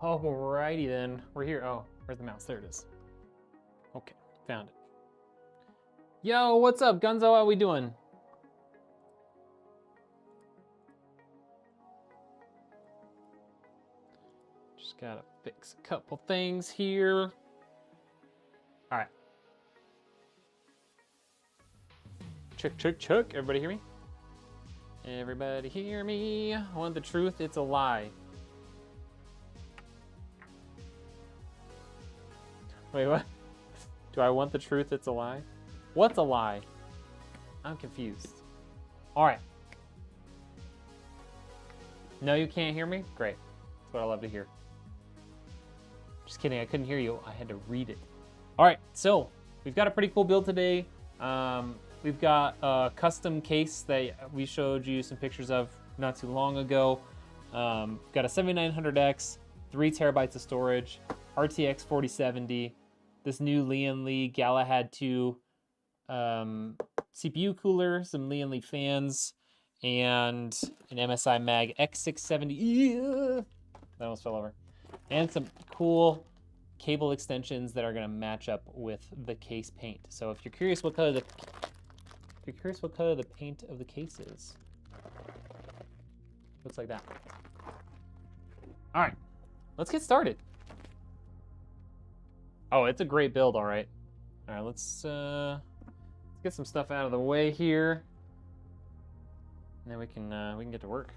Alrighty then, we're here. Oh, where's the mouse? There it is. Okay, found it. Yo, what's up, Gunzo? How we doing? Just gotta fix a couple things here. All right. Check, check, check. Everybody hear me? Everybody hear me? I want the truth, it's a lie. Wait, what? Do I want the truth, it's a lie? What's a lie? I'm confused. All right. No, you can't hear me? Great. That's what I love to hear. Just kidding, I couldn't hear you. I had to read it. All right, so we've got a pretty cool build today. We've got a custom case that we showed you some pictures of not too long ago. Got a 7900X, 3 terabytes of storage, RTX 4070, this new Lian Li Galahad 2 CPU cooler, some Lian Li fans, and an MSI Mag X670. That almost fell over. And some cool cable extensions that are going to match up with the case paint. So if you're curious what color the paint of the case is, looks like that. All right, let's get started. Oh, it's a great build, all right. All right, let's get some stuff out of the way here, and then we can get to work.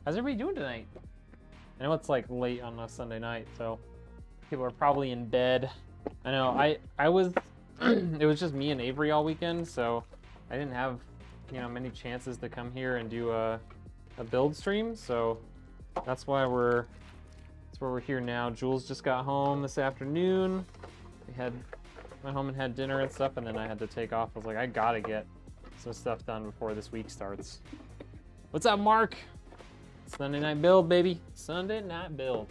How's everybody doing tonight? I know it's like late on a Sunday night, so people are probably in bed. I know I was, it was just me and Avery all weekend, so I didn't have, many chances to come here and do a build stream. So that's why we're here now. Jules just got home this afternoon. Went home and had dinner and stuff, and then I had to take off. I was like, I gotta get some stuff done before this week starts. What's up, Mark? Sunday night build, baby. Sunday night build.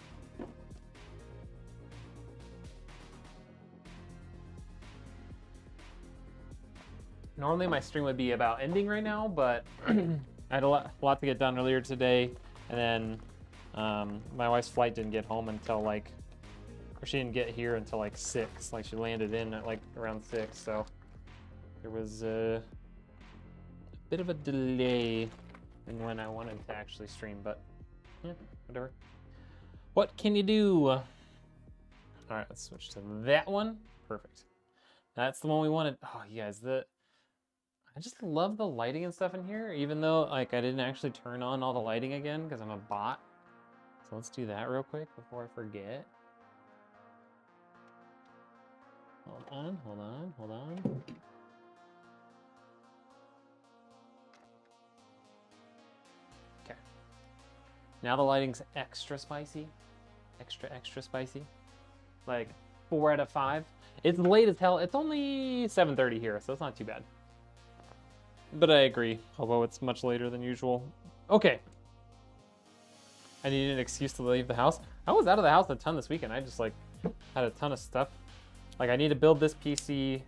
Normally my stream would be about ending right now, but I had a lot to get done earlier today, and then my wife's flight didn't get home until or she didn't get here until like 6. Like she landed in at like around 6, so there was a bit of a delay in when I wanted to actually stream, but yeah, whatever. What can you do? All right, let's switch to that one. Perfect. That's the one we wanted. Oh, you guys, I just love the lighting and stuff in here, even though like I didn't actually turn on all the lighting again because I'm a bot. So let's do that real quick before I forget. Hold on, hold on, hold on. Okay. Now the lighting's extra spicy. Extra spicy. Like 4 out of 5. It's late as hell. It's only 7:30 here, so it's not too bad. But I agree, although it's much later than usual. Okay. I needed an excuse to leave the house. I was out of the house a ton this weekend. I just like had a ton of stuff. Like I need to build this PC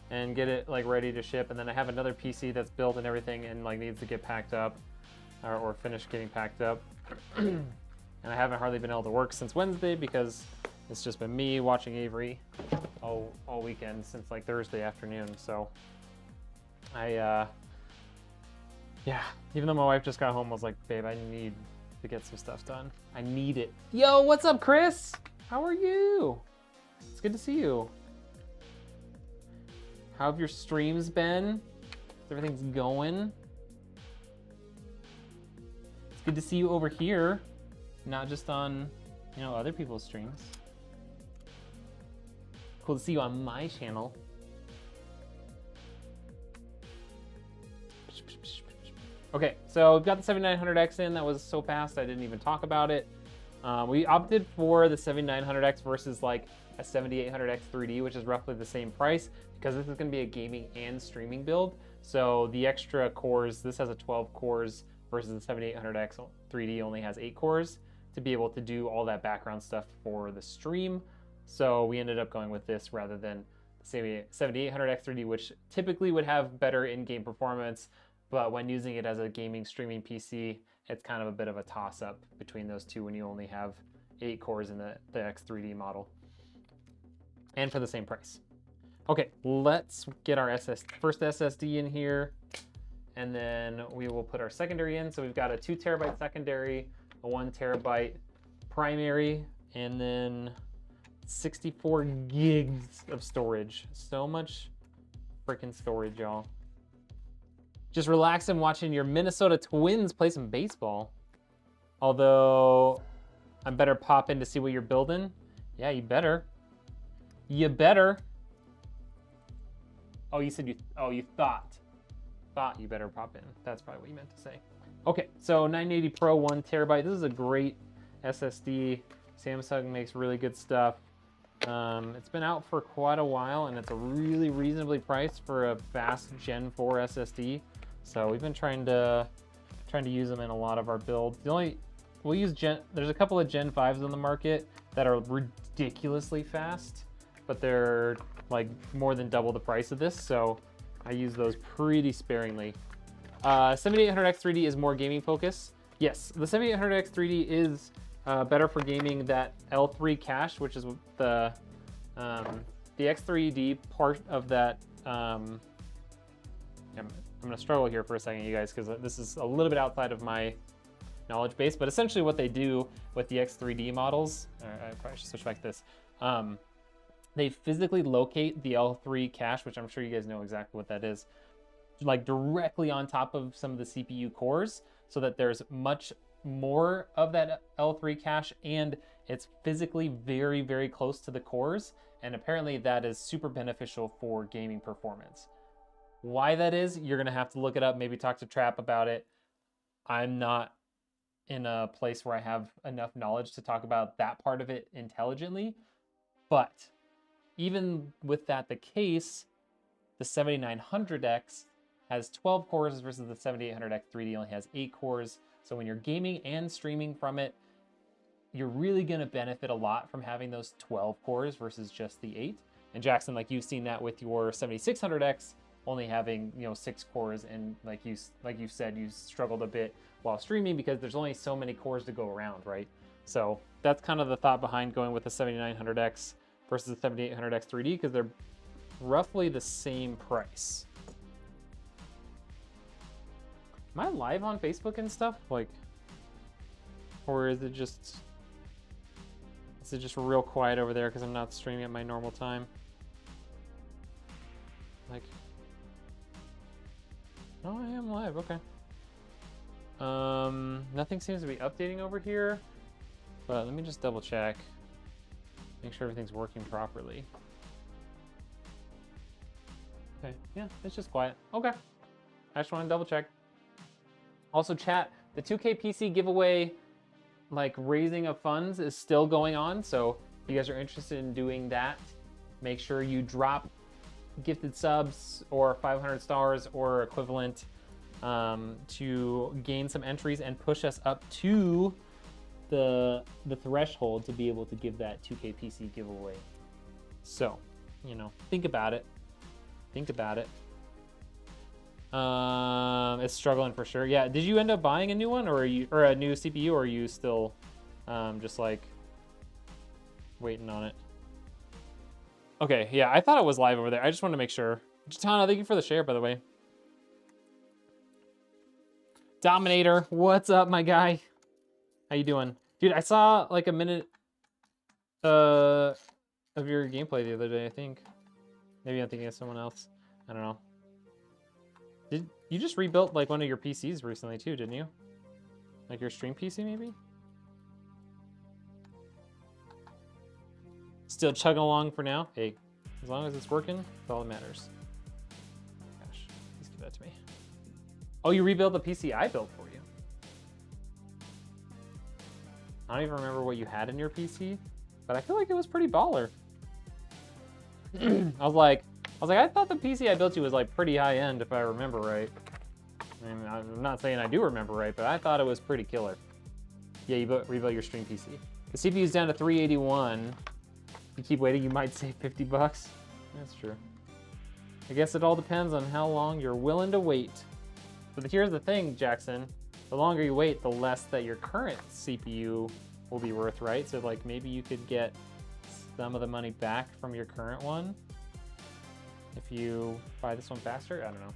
and get it like ready to ship, and then I have another PC that's built and everything and like needs to get packed up or finish getting packed up. And I haven't hardly been able to work since Wednesday because it's just been me watching Avery all weekend since like Thursday afternoon. So yeah, even though my wife just got home, I was like, babe, I need to get some stuff done. I need it. Yo, what's up, Chris? How are you? It's good to see you. How have your streams been? Everything's going? It's good to see you over here, not just on, other people's streams. Cool to see you on my channel. Okay, so we've got the 7900X in. That was so fast I didn't even talk about it. We opted for the 7900X versus like a 7800X 3D, which is roughly the same price, because this is going to be a gaming and streaming build. So the extra cores, this has a 12 cores versus the 7800X 3D only has 8 cores to be able to do all that background stuff for the stream. So we ended up going with this rather than the 7800X3D, which typically would have better in-game performance, but when using it as a gaming streaming PC, it's kind of a bit of a toss-up between those two when you only have 8 cores in the X3D model. And for the same price. Okay, let's get our first SSD in here, and then we will put our secondary in. So we've got a 2 terabyte secondary, a 1 terabyte primary, and then 64 gigs of storage. So much freaking storage, y'all. Just relaxing watching your Minnesota Twins play some baseball. Although, I better pop in to see what you're building. Yeah, you better. You better. Oh, you said you thought you better pop in. That's probably what you meant to say. Okay, so 980 Pro 1 terabyte. This is a great SSD. Samsung makes really good stuff. It's been out for quite a while, and it's a really reasonably priced for a fast Gen 4 SSD. So we've been trying to use them in a lot of our builds. There's a couple of Gen 5s on the market that are ridiculously fast, but they're like more than double the price of this, so I use those pretty sparingly. 7800X3D is more gaming focused. Yes, the 7800X3D is better for gaming. That L3 cache, which is the X3D part of that. I'm gonna struggle here for a second, you guys, because this is a little bit outside of my knowledge base, but essentially what they do with the X3D models, I probably should switch back to this. They physically locate the L3 cache, which I'm sure you guys know exactly what that is, like directly on top of some of the CPU cores, so that there's much more of that L3 cache, and it's physically very, very close to the cores, and apparently that is super beneficial for gaming performance. Why that is, you're gonna have to look it up, maybe talk to Trap about it. I'm not in a place where I have enough knowledge to talk about that part of it intelligently, but even with that the case, the 7900X has 12 cores versus the 7800X3D only has 8 cores. So when you're gaming and streaming from it, you're really gonna benefit a lot from having those 12 cores versus just the 8. And Jackson, like you've seen that with your 7600X only having 6 cores, and like you said, you struggled a bit while streaming because there's only so many cores to go around, right? So that's kind of the thought behind going with the 7900X versus the 7800X3D, because they're roughly the same price. Am I live on Facebook and stuff? Like, or is it just real quiet over there because I'm not streaming at my normal time? Like, oh, I am live, okay. Nothing seems to be updating over here, but let me just double check. Make sure everything's working properly. Okay, yeah, it's just quiet. Okay, I just want to double check. Also, chat, the 2K PC giveaway, like raising of funds, is still going on. So if you guys are interested in doing that, make sure you drop gifted subs or 500 stars or equivalent to gain some entries and push us up to the threshold to be able to give that 2K PC giveaway. So, think about it. Think about it. It's struggling for sure. Yeah, did you end up buying a new one, or a new CPU, or are you still just like waiting on it? Okay, yeah, I thought it was live over there. I just wanted to make sure. Jatana, thank you for the share, by the way. Dominator, what's up, my guy? How you doing? Dude, I saw like a minute of your gameplay the other day, I think. Maybe I'm thinking of someone else. I don't know. Did you just rebuilt like one of your PCs recently too, didn't you? Like your stream PC maybe? Still chugging along for now. Hey, as long as it's working, that's all that matters. Gosh, please give that to me. Oh, you rebuilt the PC I built for you. I don't even remember what you had in your PC, but I feel like it was pretty baller. I was like, I thought the PC I built you was like pretty high end, if I remember right. I mean, I'm not saying I do remember right, but I thought it was pretty killer. Yeah, you rebuilt your stream PC. The CPU's down to 381. you keep waiting, you might save 50 bucks. That's true. I guess it all depends on how long you're willing to wait. But here's the thing, Jackson. The longer you wait, the less that your current CPU will be worth, right? So like maybe you could get some of the money back from your current one if you buy this one faster. I don't know.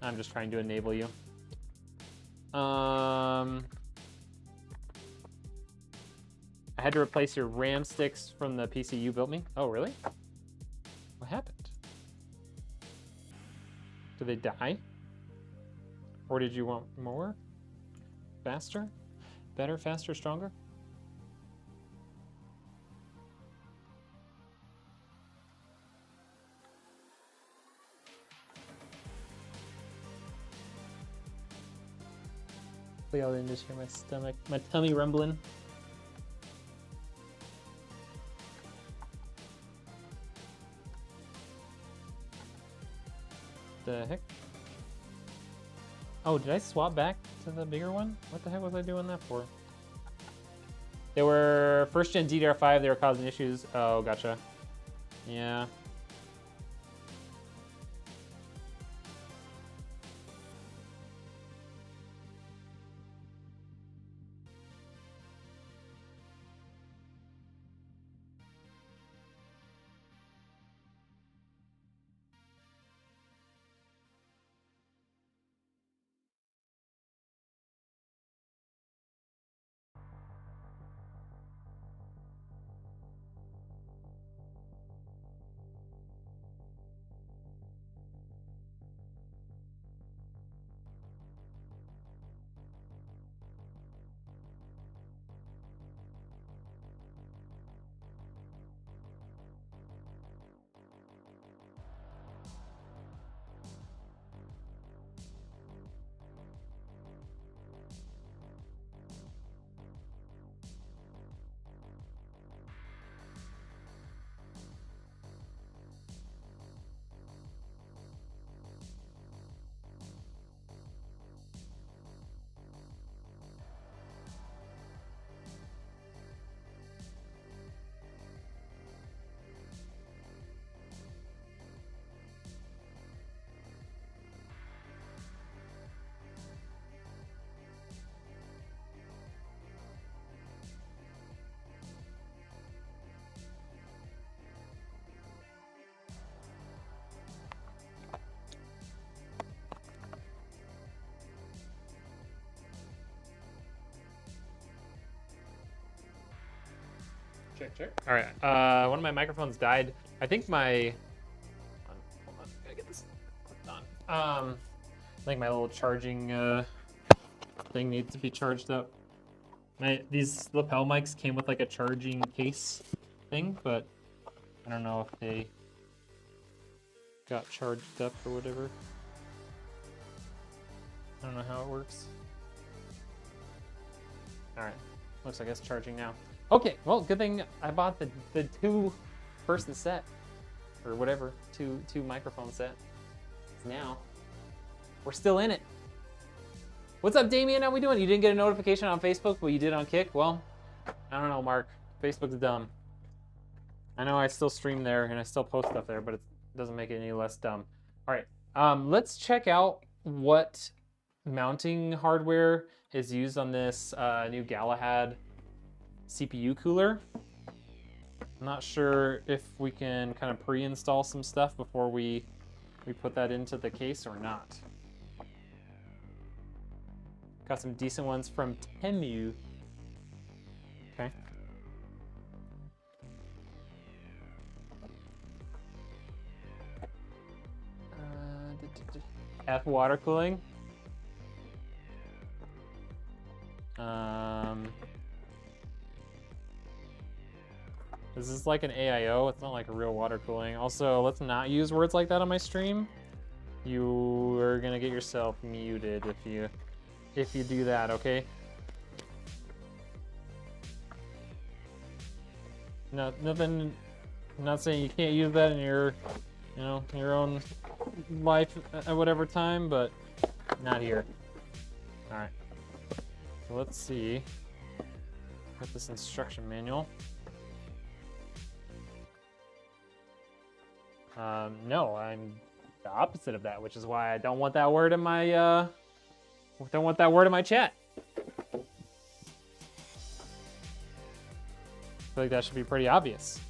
I'm just trying to enable you. I had to replace your RAM sticks from the PC you built me. Oh, really? What happened? Did they die? Or did you want more? Faster? Better, faster, stronger? Hopefully y'all didn't just hear my stomach, my tummy rumbling. The heck? Oh, did I swap back to the bigger one? What the heck was I doing that for? They were first gen DDR5, they were causing issues. Oh, gotcha. Yeah. Check. All right. One of my microphones died. I think my. Hold on. Gotta get this clicked on. I think my little charging thing needs to be charged up. These lapel mics came with like a charging case thing, but I don't know if they got charged up or whatever. I don't know how it works. All right. Looks like it's charging now. Okay, well, good thing I bought the two-person set, or whatever, two microphone set. Now, we're still in it. What's up, Damien? How we doing? You didn't get a notification on Facebook, but you did on Kick? Well, I don't know, Mark. Facebook's dumb. I know I still stream there, and I still post stuff there, but it doesn't make it any less dumb. All right, let's check out what mounting hardware is used on this new Galahad CPU cooler. I'm not sure if we can kind of pre-install some stuff before we put that into the case or not. Got some decent ones from Temu. Okay. F water cooling. This is like an AIO, it's not like a real water cooling. Also, let's not use words like that on my stream. You are gonna get yourself muted if you do that, okay? No, nothing, I'm not saying you can't use that in your, you know, your own life at whatever time, but not here. All right, so let's see. Got this instruction manual. No, I'm the opposite of that, which is why I don't want that word in my chat. I feel like that should be pretty obvious.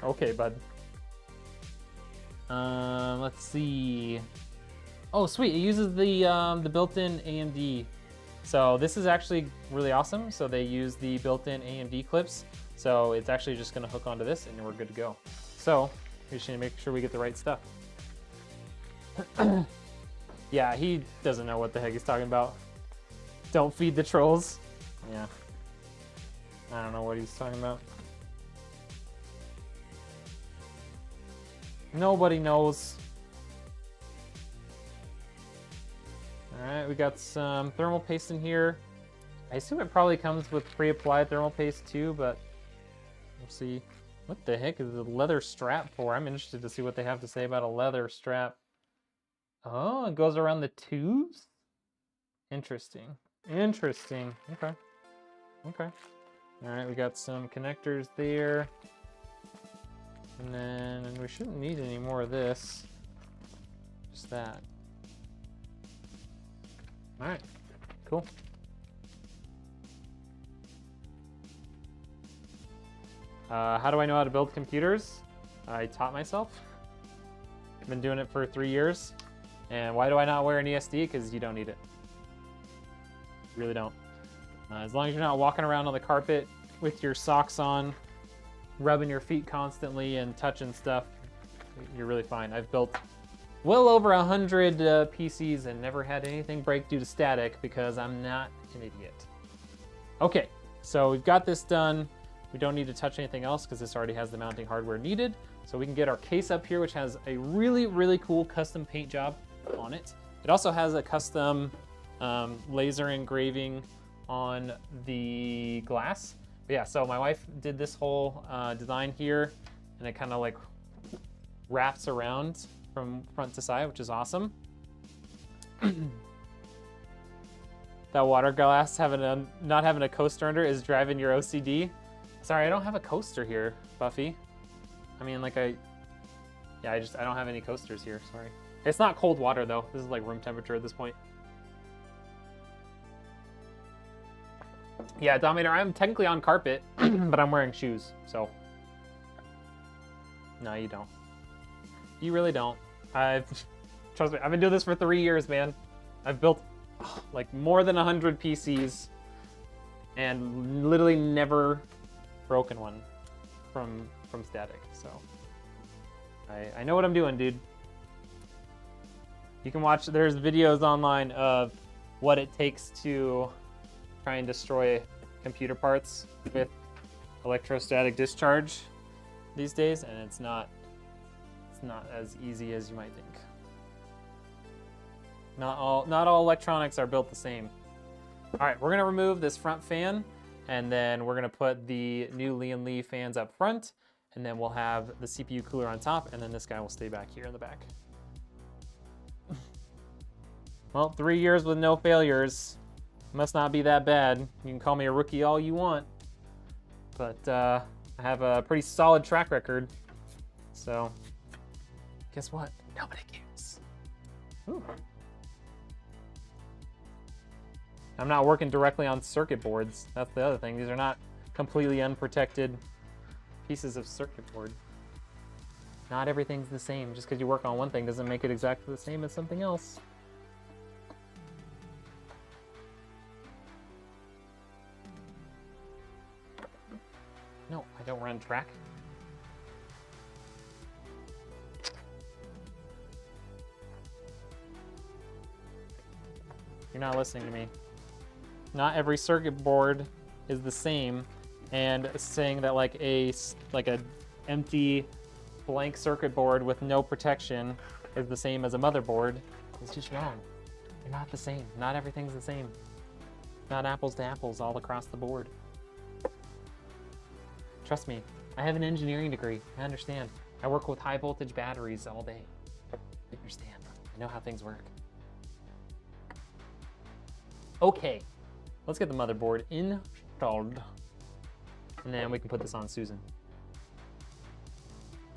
Okay, bud. Let's see. Oh, sweet! It uses the built-in AMD. So this is actually really awesome. So they use the built-in AMD clips. So it's actually just gonna hook onto this and we're good to go. So we just need to make sure we get the right stuff. Yeah, he doesn't know what the heck he's talking about. Don't feed the trolls. Yeah. I don't know what he's talking about. Nobody knows. All right, we got some thermal paste in here. I assume it probably comes with pre-applied thermal paste too, but we'll see. What the heck is the leather strap for? I'm interested to see what they have to say about a leather strap. Oh, it goes around the tubes? Interesting. Interesting. Okay. Okay. All right, we got some connectors there. And then we shouldn't need any more of this. Just that. All right, cool. How do I know how to build computers? I taught myself. I've been doing it for 3 years. And why do I not wear an ESD? Because you don't need it. You really don't. As long as you're not walking around on the carpet with your socks on, rubbing your feet constantly and touching stuff, you're really fine. I've built well over 100 PCs and never had anything break due to static because I'm not an idiot. Okay, so we've got this done. We don't need to touch anything else because this already has the mounting hardware needed. So we can get our case up here, which has a really, really cool custom paint job on it. It also has a custom laser engraving on the glass. But yeah, so my wife did this whole design here, and it kind of like wraps around from front to side, which is awesome. That water glass not having a coaster under is driving your OCD. Sorry, I don't have a coaster here, Buffy. I mean, like I don't have any coasters here, sorry. It's not cold water though. This is like room temperature at this point. Yeah, Dominator, I'm technically on carpet, but I'm wearing shoes, so. No, you don't. You really don't. Trust me, I've been doing this for 3 years, man. I've built like more than 100 PCs and literally never broken one from static, so. I know what I'm doing, dude. You can watch, there's videos online of what it takes to try and destroy computer parts with electrostatic discharge these days, and it's not as easy as you might think. Not all electronics are built the same. All right, we're gonna remove this front fan, and then we're gonna put the new Lian Li fans up front, and then we'll have the CPU cooler on top, and then this guy will stay back here in the back. Well, 3 years with no failures. Must not be that bad. You can call me a rookie all you want, but I have a pretty solid track record. So, guess what? Nobody cares. Ooh. I'm not working directly on circuit boards. That's the other thing. These are not completely unprotected pieces of circuit board. Not everything's the same. Just because you work on one thing doesn't make it exactly the same as something else. No, I don't run track. You're not listening to me. Not every circuit board is the same, and saying that like a empty blank circuit board with no protection is the same as a motherboard is just wrong. They're not the same. Not everything's the same. Not apples to apples all across the board. Trust me, I have an engineering degree. I understand. I work with high voltage batteries all day. I understand. I know how things work. Okay, let's get the motherboard installed. And then we can put this on Susan.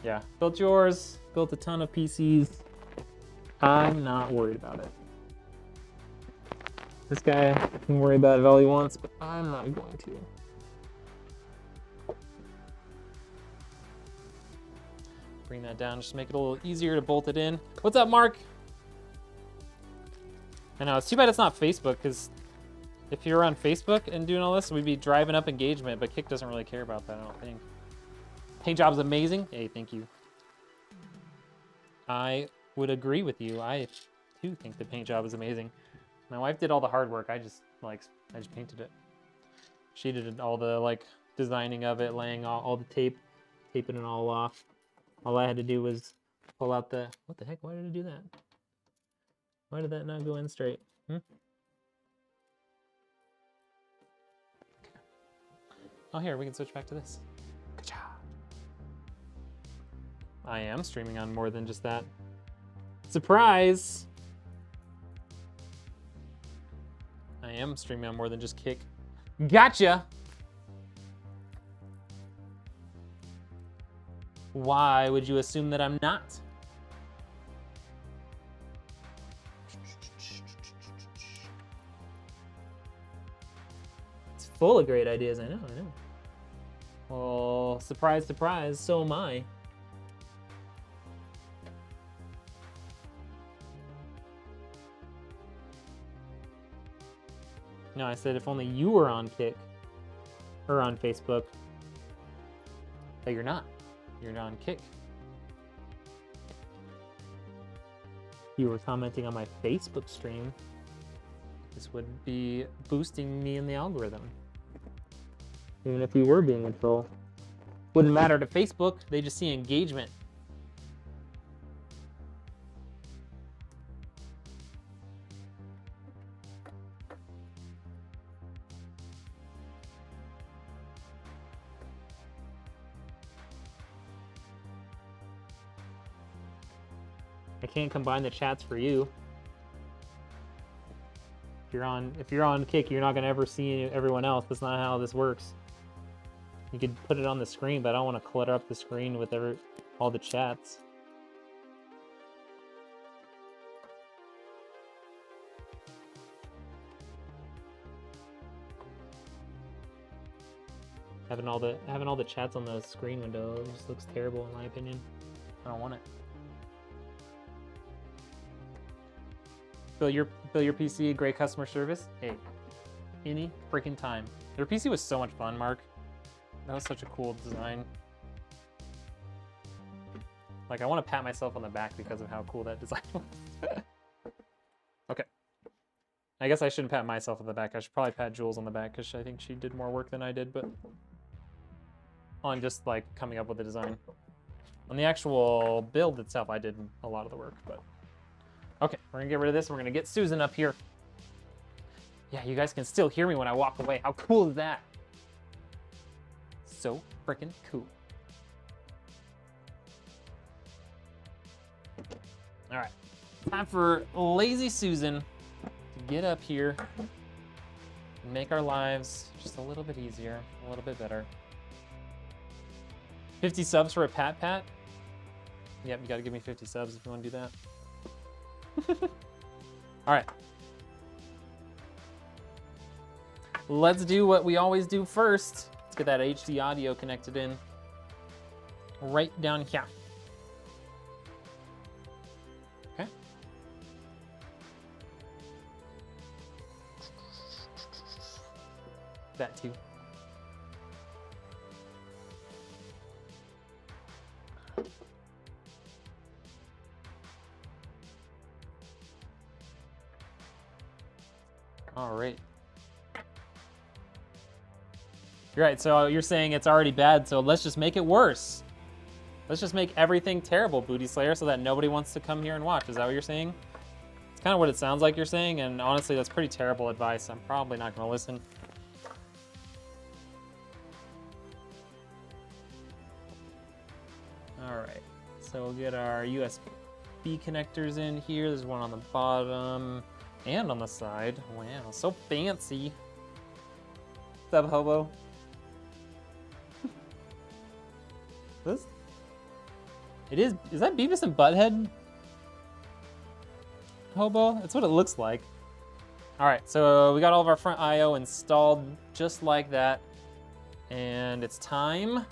Yeah, built yours, built a ton of PCs. I'm not worried about it. This guy can worry about it all he wants, but I'm not going to. Bring that down, just make it a little easier to bolt it in. What's up, Mark? I know, it's too bad it's not Facebook, because if you're on Facebook and doing all this, we'd be driving up engagement, but Kick doesn't really care about that, I don't think. Paint job's amazing. Hey, thank you. I would agree with you. I too think the paint job is amazing. My wife did all the hard work. I just painted it. She did all the like designing of it, laying all the tape, taping it all off. All I had to do was pull out the, what the heck? Why did I do that? Why did that not go in straight? Oh, here, we can switch back to this. Ka-cha. I am streaming on more than just that. Surprise! I am streaming on more than just Kick. Gotcha! Why would you assume that I'm not? It's full of great ideas, I know. Well, surprise, surprise, so am I. No, I said if only you were on Kick or on Facebook. But you're not. You're not on Kick. You were commenting on my Facebook stream. This would be boosting me in the algorithm. Even if you were being a troll. Wouldn't matter to Facebook, they just see engagement. I can't combine the chats for you. If you're on Kick, you're not gonna ever see everyone else. That's not how this works. You could put it on the screen, but I don't want to clutter up the screen with all the chats. Having all the chats on the screen window just looks terrible in my opinion. I don't want it. Build your PC, great customer service. Hey, any freaking time. Their PC was so much fun, Mark. That was such a cool design. Like, I want to pat myself on the back because of how cool that design was. Okay. I guess I shouldn't pat myself on the back. I should probably pat Jules on the back because I think she did more work than I did, but on just like coming up with the design. On the actual build itself, I did a lot of the work, but okay, we're gonna get rid of this. We're gonna get Susan up here. Yeah, you guys can still hear me when I walk away. How cool is that? So freaking cool. All right, time for lazy Susan to get up here and make our lives just a little bit easier, a little bit better. 50 subs for a Pat Pat? Yep, you gotta give me 50 subs if you wanna do that. All right. Let's do what we always do first. Let's get that HD audio connected in right down here. Okay. That too. All right. You're right, so you're saying it's already bad, so let's just make it worse. Let's just make everything terrible, Booty Slayer, so that nobody wants to come here and watch. Is that what you're saying? It's kind of what it sounds like you're saying, and honestly, that's pretty terrible advice. I'm probably not going to listen. All right, so we'll get our USB connectors in here. There's one on the bottom and on the side. Wow, so fancy. What's up, Hobo? This? It is that Beavis and Butthead? Hobo? That's what it looks like. All right, so we got all of our front I/O installed just like that. And it's time.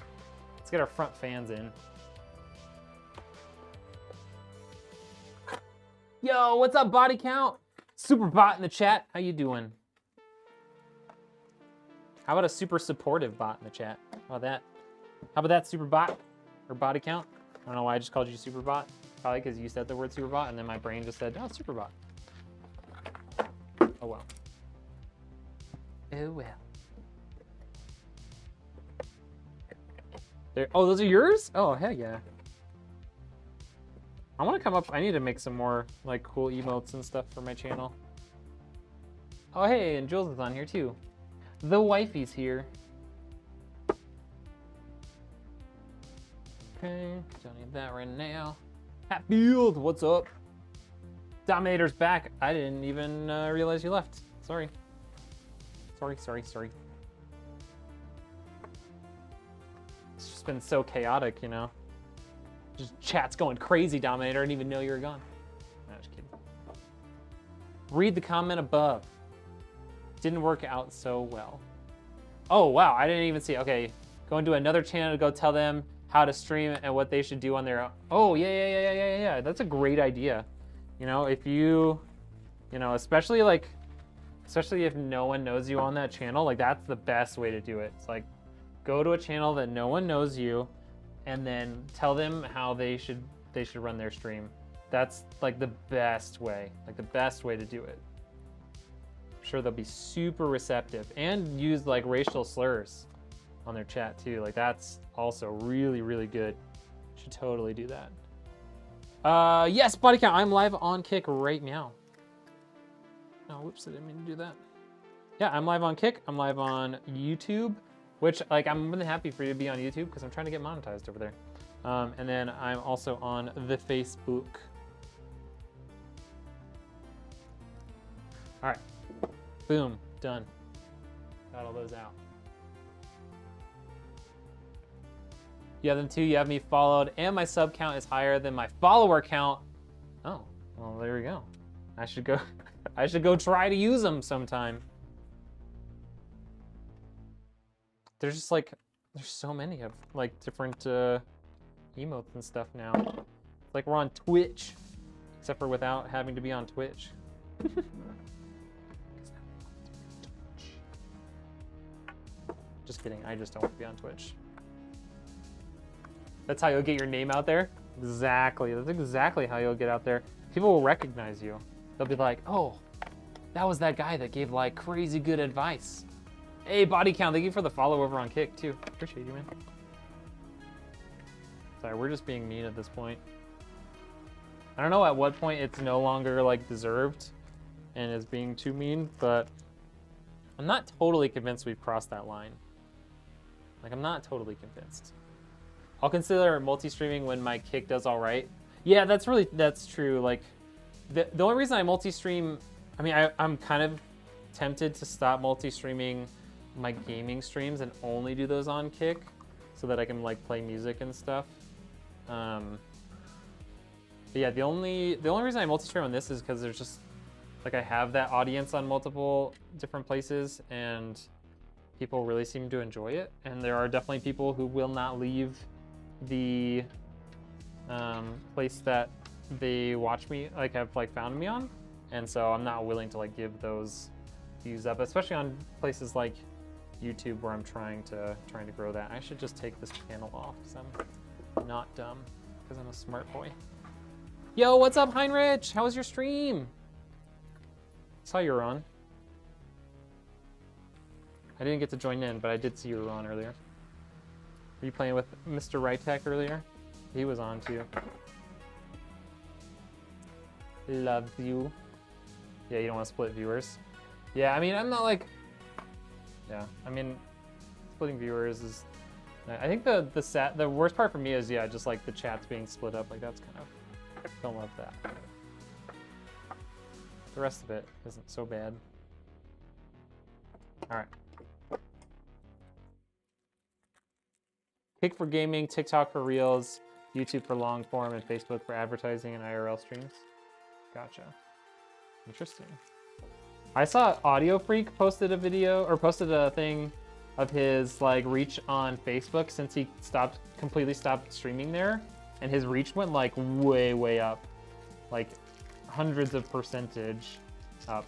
Let's get our front fans in. Yo, what's up, body count? Super bot in the chat, how you doing? How about a super supportive bot in the chat? How about that? How about that, super bot? Or body count? I don't know why I just called you super bot. Probably because you said the word super bot and then my brain just said, oh, super bot. Oh well. Oh well. There, oh, those are yours? Oh, heck yeah. I want to come up, I need to make some more like cool emotes and stuff for my channel. Oh, hey, and Jules is on here too. The wifey's here. Okay, don't need that right now. Hatfield, what's up? Dominator's back. I didn't even realize you left. Sorry. Sorry. It's just been so chaotic, you know? Just chat's going crazy, Dominator. I didn't even know you were gone. No, just kidding. Read the comment above. Didn't work out so well. Oh, wow, I didn't even see. Okay, go into another channel to go tell them how to stream and what they should do on their own. Oh, yeah. That's a great idea. You know, if you know, especially if no one knows you on that channel, like that's the best way to do it. It's like, go to a channel that no one knows you and then tell them how they should run their stream. That's like the best way to do it. I'm sure they'll be super receptive and use like racial slurs on their chat too. Like that's also really, really good. Should totally do that. Yes, body count. I'm live on Kick right now. Oh, whoops, I didn't mean to do that. Yeah, I'm live on Kick. I'm live on YouTube, which like I'm really happy for you to be on YouTube because I'm trying to get monetized over there. And then I'm also on the Facebook. All right, boom, done. Got all those out. You have them too, you have me followed, and my sub count is higher than my follower count. Oh, well, there we go. I should go try to use them sometime. There's just like, there's so many of like different emotes and stuff now. It's like we're on Twitch, except for without having to be on Twitch. Just kidding, I just don't want to be on Twitch. That's how you'll get your name out there? Exactly, that's exactly how you'll get out there. People will recognize you. They'll be like, oh, that was that guy that gave like crazy good advice. Hey, body count, thank you for the follow over on Kick too. Appreciate you, man. Sorry, we're just being mean at this point. I don't know at what point it's no longer like deserved and is being too mean, but I'm not totally convinced we've crossed that line. Like, I'm not totally convinced. I'll consider multi-streaming when my Kick does all right. Yeah, that's true. Like, the only reason I multi-stream, I mean, I'm kind of tempted to stop multi-streaming my gaming streams and only do those on Kick so that I can like play music and stuff. But yeah, the only reason I multi-stream on this is because there's just like I have that audience on multiple different places and people really seem to enjoy it. And there are definitely people who will not leave the place that they watch me, like have like found me on. And so I'm not willing to like give those views up, especially on places like YouTube where I'm trying to grow that. I should just take this channel off because I'm not dumb, because I'm a smart boy. Yo, what's up, Heinrich? How was your stream? Saw you were on. I didn't get to join in, but I did see you were on earlier. Were you playing with Mr. Rytek earlier? He was on too. Loves you. Yeah, you don't want to split viewers. Yeah, I mean, I'm not like... Yeah, I mean, splitting viewers is... I think the worst part for me is, yeah, just like the chats being split up. Like, that's kind of... Don't love that. The rest of it isn't so bad. All right. Kick for gaming, TikTok for reels, YouTube for long form and Facebook for advertising and IRL streams. Gotcha. Interesting. I saw Audio Freak posted a video or posted a thing of his like reach on Facebook since he completely stopped streaming there, and his reach went like way up, like hundreds of percentage up.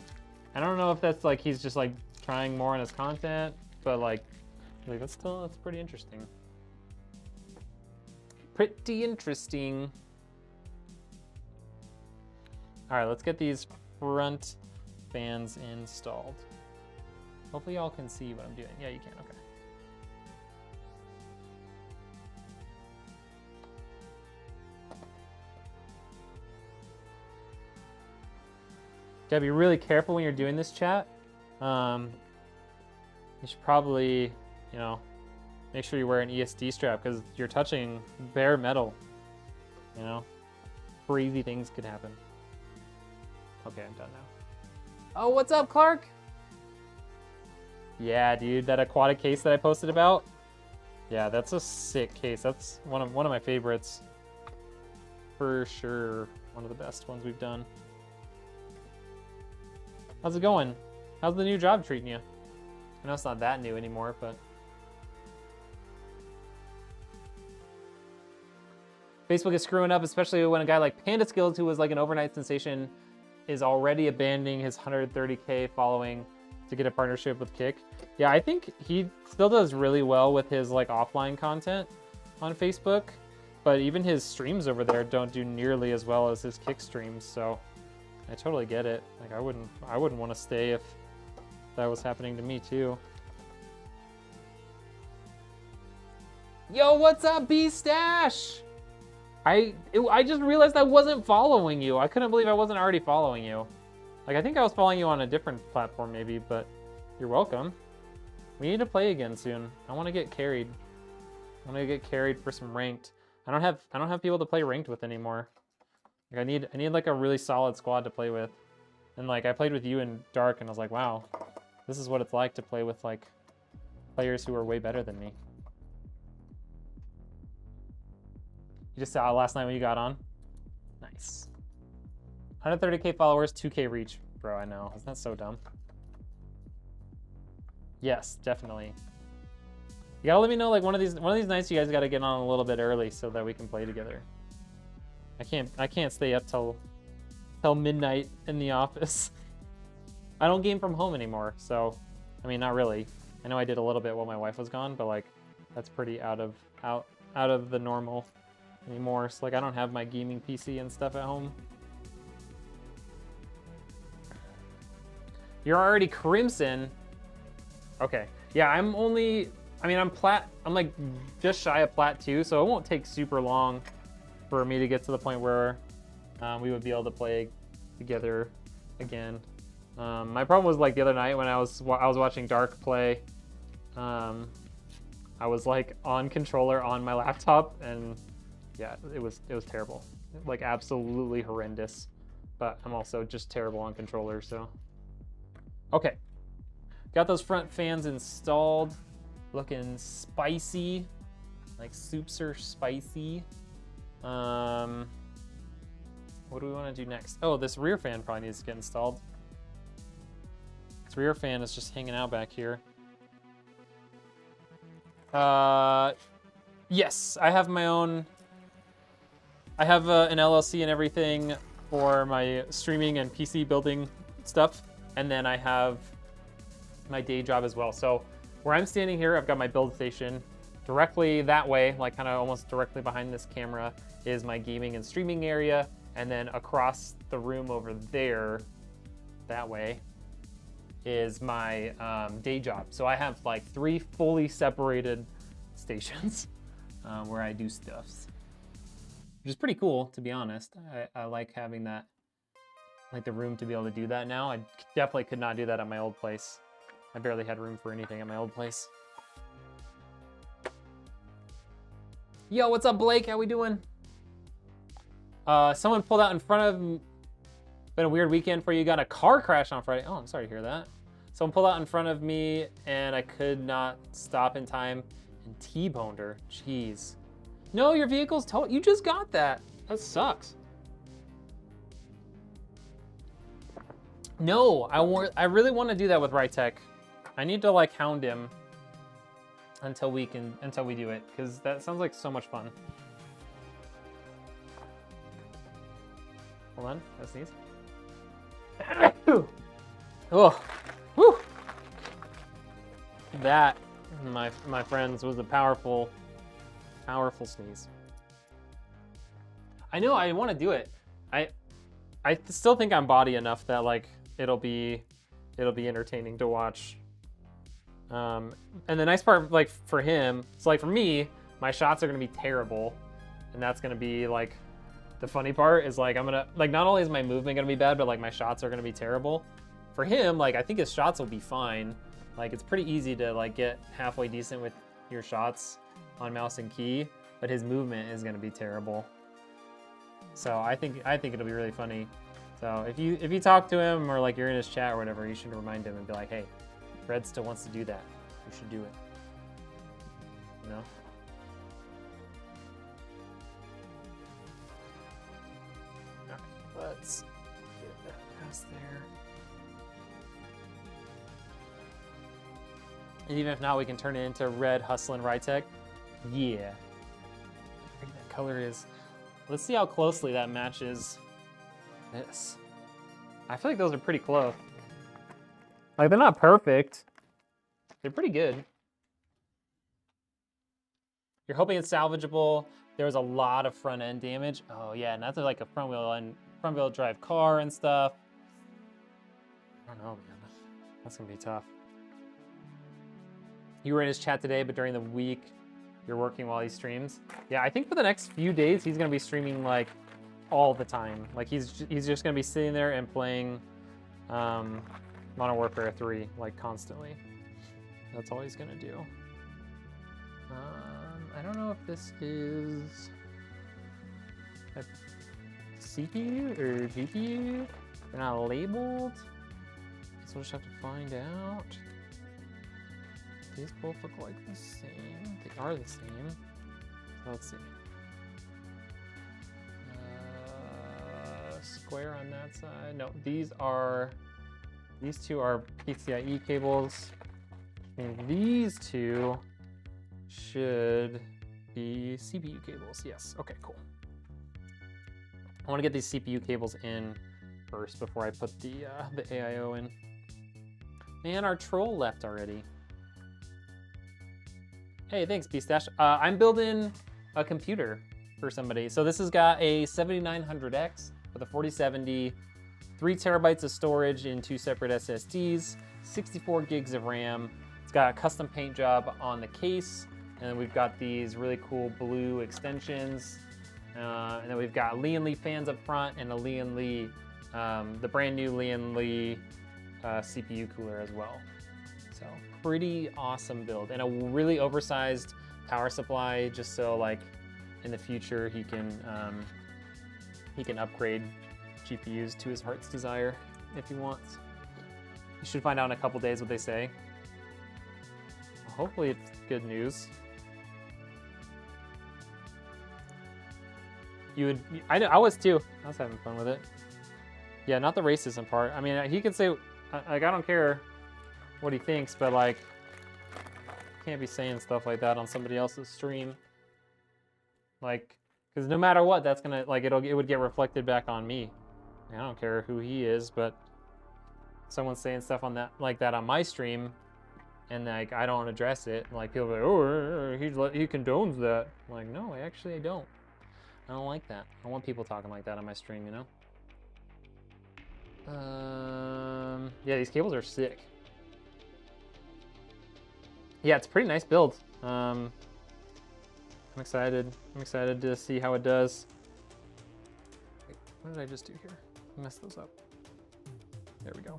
I don't know if that's like he's just like trying more on his content, but like that's pretty interesting. Pretty interesting. All right, let's get these front fans installed. Hopefully y'all can see what I'm doing. Yeah, you can, okay. Gotta be really careful when you're doing this, chat. You should probably, you know, make sure you wear an ESD strap because you're touching bare metal, you know? Crazy things could happen. Okay, I'm done now. Oh, what's up, Clark? Yeah, dude, that aquatic case that I posted about. Yeah, that's a sick case. That's one of my favorites. For sure, one of the best ones we've done. How's it going? How's the new job treating you? I know it's not that new anymore, but Facebook is screwing up, especially when a guy like Panda Skills, who was like an overnight sensation, is already abandoning his 130K following to get a partnership with Kick. Yeah, I think he still does really well with his like offline content on Facebook, but even his streams over there don't do nearly as well as his Kick streams. So I totally get it. Like I wouldn't want to stay if that was happening to me too. Yo, what's up, B-Stash? I just realized I wasn't following you. I couldn't believe I wasn't already following you. Like, I think I was following you on a different platform maybe, but you're welcome. We need to play again soon. I want to get carried. I want to get carried for some ranked. I don't have people to play ranked with anymore. Like, I need like a really solid squad to play with. And like, I played with you in Dark and I was like, wow, this is what it's like to play with like players who are way better than me. You just saw it last night when you got on? Nice. 130K followers, 2K reach. Bro, I know. Isn't that so dumb? Yes, definitely. You gotta let me know like one of these nights you guys gotta get on a little bit early so that we can play together. I can't stay up till midnight in the office. I don't game from home anymore, so I mean not really. I know I did a little bit while my wife was gone, but like that's pretty out of the normal anymore. So like I don't have my gaming PC and stuff at home. You're already Crimson. Okay. Yeah, I'm like just shy of Plat 2, so it won't take super long for me to get to the point where we would be able to play together again. My problem was like the other night when I was watching Dark play. I was like on controller on my laptop, and yeah, it was terrible, like absolutely horrendous. But I'm also just terrible on controller, so. Okay, got those front fans installed, looking spicy, like soups are spicy. What do we want to do next? Oh, this rear fan probably needs to get installed. This rear fan is just hanging out back here. Yes, I have my own. I have an LLC and everything for my streaming and PC building stuff. And then I have my day job as well. So where I'm standing here, I've got my build station. Directly that way, like kind of almost directly behind this camera, is my gaming and streaming area. And then across the room over there, that way, is my day job. So I have like 3 fully separated stations where I do stuffs, which is pretty cool, to be honest. I like having that, like the room to be able to do that now. I definitely could not do that at my old place. I barely had room for anything at my old place. Yo, what's up, Blake? How we doing? Someone pulled out in front of. Been a weird weekend for you. Got a car crash on Friday. Oh, I'm sorry to hear that. Someone pulled out in front of me and I could not stop in time and T-boned her. Jeez. No, your vehicle's total. You just got that. That sucks. No, I really want to do that with Rednek. I need to like hound him until we do it, because that sounds like so much fun. Hold on, I sneeze. Oh, whew. That, my friends, was a powerful sneeze. I know, I want to do it. I still think I'm body enough that like it'll be entertaining to watch. And the nice part, like for him, so like for me, my shots are gonna be terrible, and that's gonna be like the funny part is like I'm gonna like not only is my movement gonna be bad, but like my shots are gonna be terrible. For him, like I think his shots will be fine. Like it's pretty easy to like get halfway decent with your shots on mouse and key, but his movement is gonna be terrible. So I think it'll be really funny. So if you talk to him or like you're in his chat or whatever, you should remind him and be like, hey, Red still wants to do that. You should do it. You know? Alright, let's get that past there. And even if not, we can turn it into red hustlin' Rednek. Yeah. I think that color is. Let's see how closely that matches this. I feel like those are pretty close. Like, they're not perfect. They're pretty good. You're hoping it's salvageable. There was a lot of front end damage. Oh yeah, and that's like a front wheel drive car and stuff. I don't know, man. That's gonna be tough. You were in his chat today, but during the week, you're working while he streams. Yeah, I think for the next few days, he's gonna be streaming like all the time. Like he's just gonna be sitting there and playing Modern Warfare 3 like constantly. That's all he's gonna do. I don't know if this is a CPU or GPU. They're not labeled, so we'll just have to find out. These both look like the same. They are the same. So let's see. Square on that side. No, these two are PCIe cables. And these two should be CPU cables. Yes. Okay, cool. I want to get these CPU cables in first before I put the AIO in. And our troll left already. Hey, thanks, Beastache. I'm building a computer for somebody. So this has got a 7900X with a 4070, 3 terabytes of storage in 2 separate SSDs, 64 gigs of RAM. It's got a custom paint job on the case, and then we've got these really cool blue extensions. And then we've got Lian Li fans up front and a Lian Li, the brand new Lian Li CPU cooler as well. So pretty awesome build, and a really oversized power supply, just so like in the future he can upgrade GPUs to his heart's desire if he wants. You should find out in a couple days what they say. Well, hopefully it's good news. I was too. I was having fun with it. Yeah, not the racism part. I mean, he could say, like, I don't care what he thinks, but like, can't be saying stuff like that on somebody else's stream. Like, because no matter what, that's gonna, like, it would get reflected back on me. I don't care who he is, but someone's saying stuff on that, like that on my stream, and like I don't address it. Like people are like, oh, he condones that. I'm like, no, actually I don't. I don't like that. I don't want people talking like that on my stream, you know? Yeah, these cables are sick. Yeah, it's a pretty nice build. I'm excited. I'm excited to see how it does. Wait, what did I just do here? I messed those up. There we go.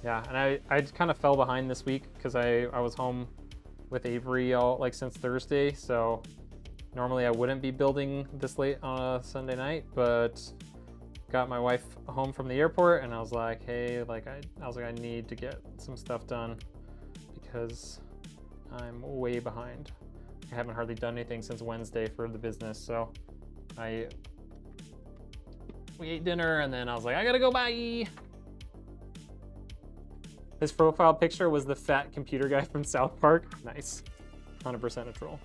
Yeah, and I kind of fell behind this week because I was home with Avery all like since Thursday, so normally I wouldn't be building this late on a Sunday night, but got my wife home from the airport and I was like, hey, like I need to get some stuff done because I'm way behind. I haven't hardly done anything since Wednesday for the business, so we ate dinner and then I was like, I gotta go, bye. His profile picture was the fat computer guy from South Park. Nice, 100% a troll.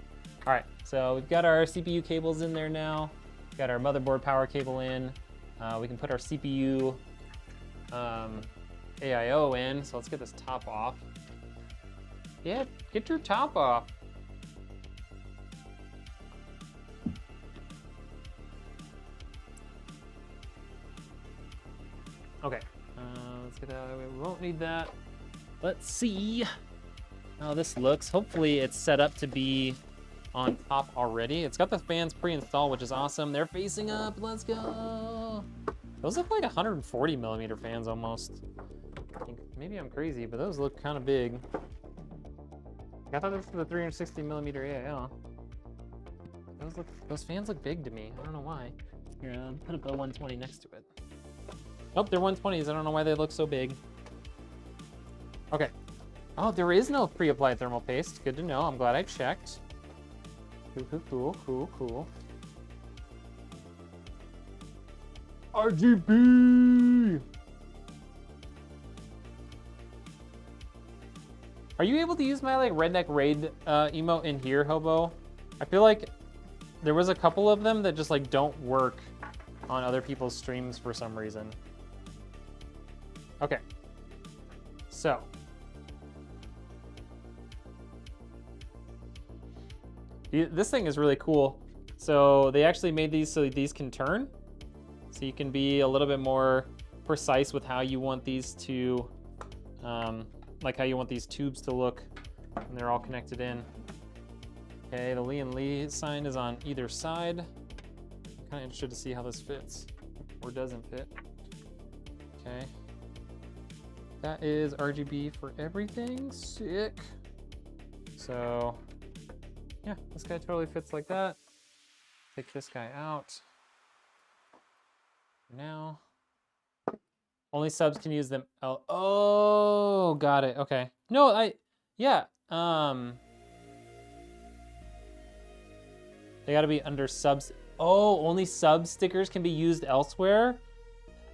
All right, so we've got our CPU cables in there now. Got our motherboard power cable in. We can put our CPU AIO in, so let's get this top off. Yeah, get your top off. Okay, let's get that out of the way. We won't need that. Let's see how this looks. Hopefully it's set up to be on top already. It's got the fans pre-installed, which is awesome. They're facing up, let's go. Those look like 140 millimeter fans almost. Maybe I'm crazy, but those look kind of big. I thought this was the 360 millimeter AIO. Those fans look big to me. I don't know why. Here, put up a 120 next to it. Oh, they're 120s. I don't know why they look so big. Okay. Oh, there is no pre-applied thermal paste. Good to know. I'm glad I checked. Cool. RGB! Are you able to use my like Rednek raid emote in here, Hobo? I feel like there was a couple of them that just like don't work on other people's streams for some reason. Okay. So. This thing is really cool. So they actually made these so these can turn. So you can be a little bit more precise with how you want these to, like how you want these tubes to look when they're all connected in. Okay, the Lian Li sign is on either side. I'm kind of interested to see how this fits or doesn't fit. Okay. That is RGB for everything. Sick. So, yeah, this guy totally fits like that. Take this guy out. Now, only subs can use them. Oh, got it. Okay. No, yeah. They got to be under subs. Oh, only sub stickers can be used elsewhere.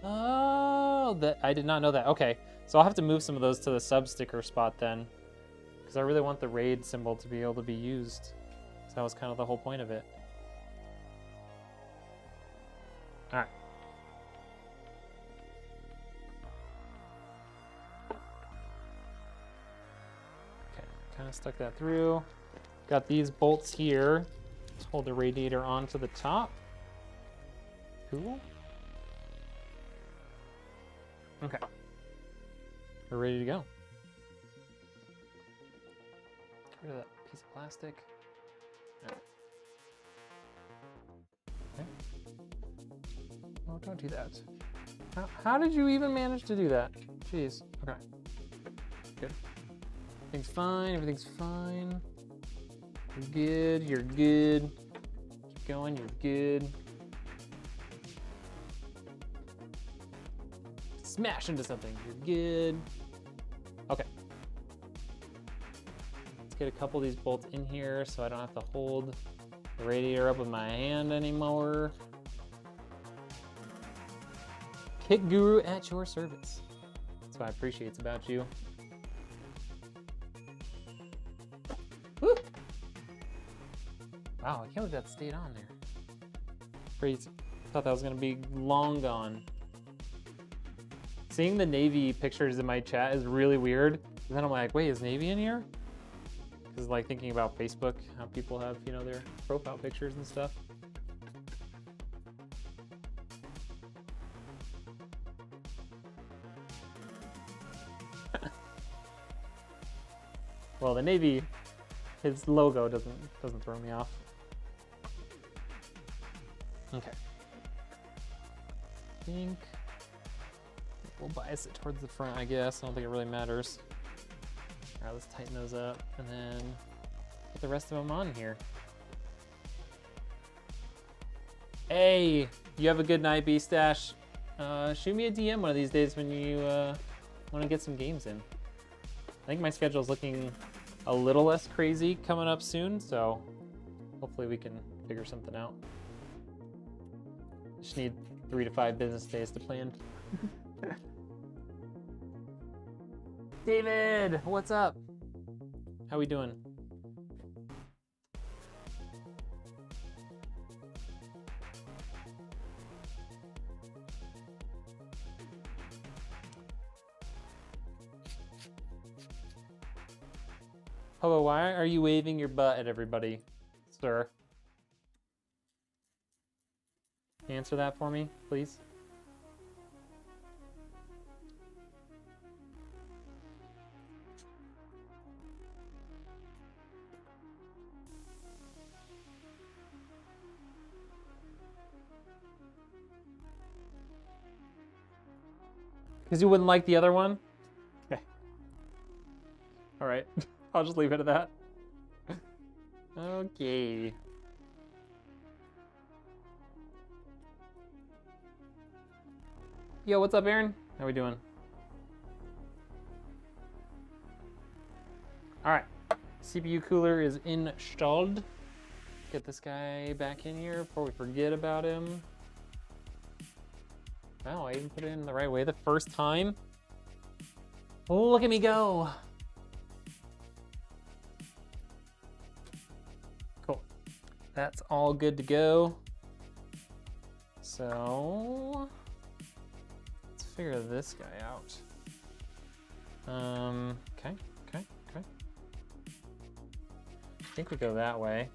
Oh, I did not know that. Okay, so I'll have to move some of those to the sub sticker spot then, because I really want the raid symbol to be able to be used. So that was kind of the whole point of it. All right. Okay, kind of stuck that through. Got these bolts here. Let's hold the radiator onto the top. Cool. Okay. We're ready to go. Get rid of that piece of plastic. All right. Okay. Oh, don't do that. How did you even manage to do that? Jeez. Okay. Good. Everything's fine. Everything's fine. You're good. You're good. Keep going. You're good. Smash into something. You're good. Okay. Let's get a couple of these bolts in here so I don't have to hold the radiator up with my hand anymore. Kit Guru at your service. That's what I appreciate about you. Woo! Wow, I can't believe that stayed on there. Crazy. Thought that was gonna be long gone. Seeing the Navy pictures in my chat is really weird. And then I'm like, wait, is Navy in here? Because like thinking about Facebook, how people have, you know, their profile pictures and stuff. Well, the Navy, his logo doesn't throw me off. Okay. I think we'll bias it towards the front, I guess. I don't think it really matters. All right, let's tighten those up and then put the rest of them on here. Hey, you have a good night, B-Stash. Shoot me a DM one of these days when you want to get some games in. I think my schedule is looking a little less crazy coming up soon, so Hopefully we can figure something out. Just need 3 to 5 business days to plan. David, what's up? How we doing? Hello, why are you waving your butt at everybody, sir? Answer that for me, please. Because you wouldn't like the other one? Okay. All right. I'll just leave it at that. Okay. Yo, what's up, Aaron? How we doing? All right. CPU cooler is installed. Get this guy back in here before we forget about him. Wow, I even put it in the right way the first time. Look at me go. Cool. That's all good to go. So let's figure this guy out. Okay. I think we go that way,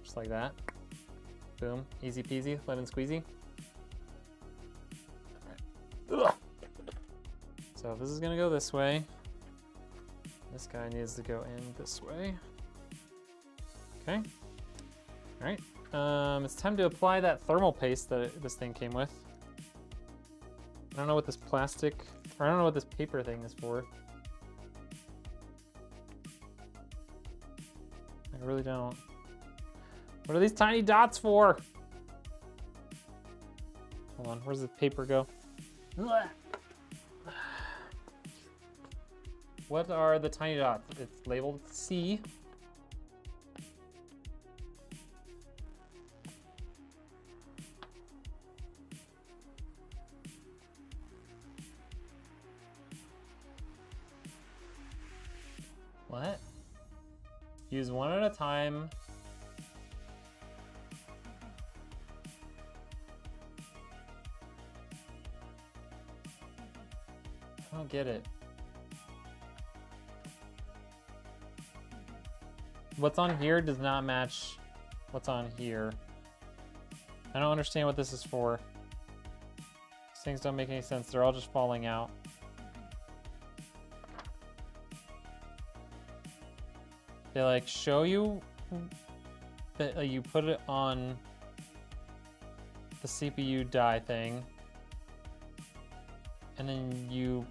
just like that. Boom, easy peasy, lemon squeezy. Ugh. So this is gonna go this way. This guy needs to go in this way. Okay. All right. It's time to apply that thermal paste that this thing came with. I don't know what this plastic, or I don't know what this paper thing is for. I really don't. What are these tiny dots for? Hold on, where's the paper go? What are the tiny dots? It's labeled C. What? Use one at a time. I don't get it. What's on here does not match what's on here. I don't understand what this is for. These things don't make any sense. They're all just falling out. They like show you that you put it on the CPU die thing, and then you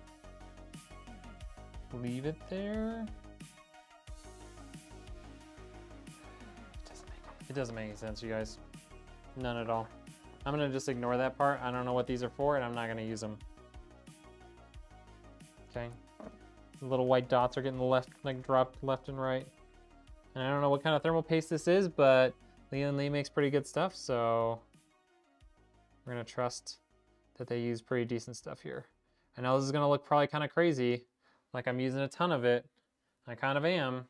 leave it there. It doesn't make any sense, you guys. None at all. I'm gonna just ignore that part. I don't know what these are for, and I'm not gonna use them. Okay. The little white dots are getting left, like dropped left and right. And I don't know what kind of thermal paste this is, but Lian Li makes pretty good stuff, so we're gonna trust that they use pretty decent stuff here. I know this is gonna look probably kind of crazy, like I'm using a ton of it. I kind of am.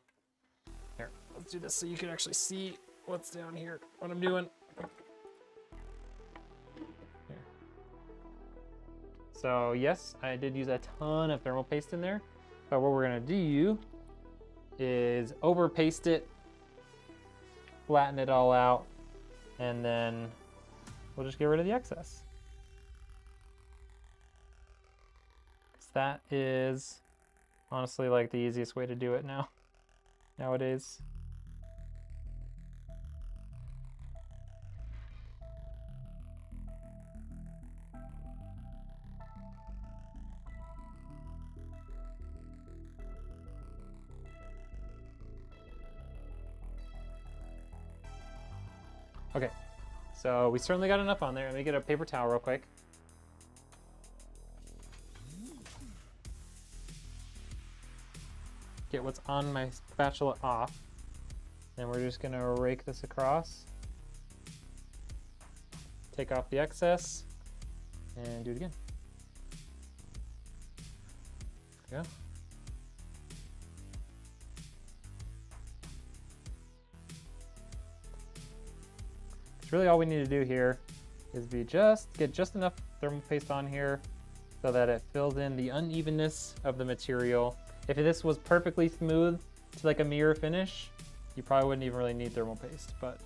Here, let's do this so you can actually see what's down here, what I'm doing. Here. So yes, I did use a ton of thermal paste in there, but what we're gonna do is over paste it, flatten it all out, and then we'll just get rid of the excess. That is honestly like the easiest way to do it nowadays. Okay, so we certainly got enough on there. Let me get a paper towel real quick. Get what's on my spatula off. And we're just gonna rake this across. Take off the excess and do it again. There we go. So really all we need to do here is get just enough thermal paste on here so that it fills in the unevenness of the material. If this was perfectly smooth to like a mirror finish, you probably wouldn't even really need thermal paste, but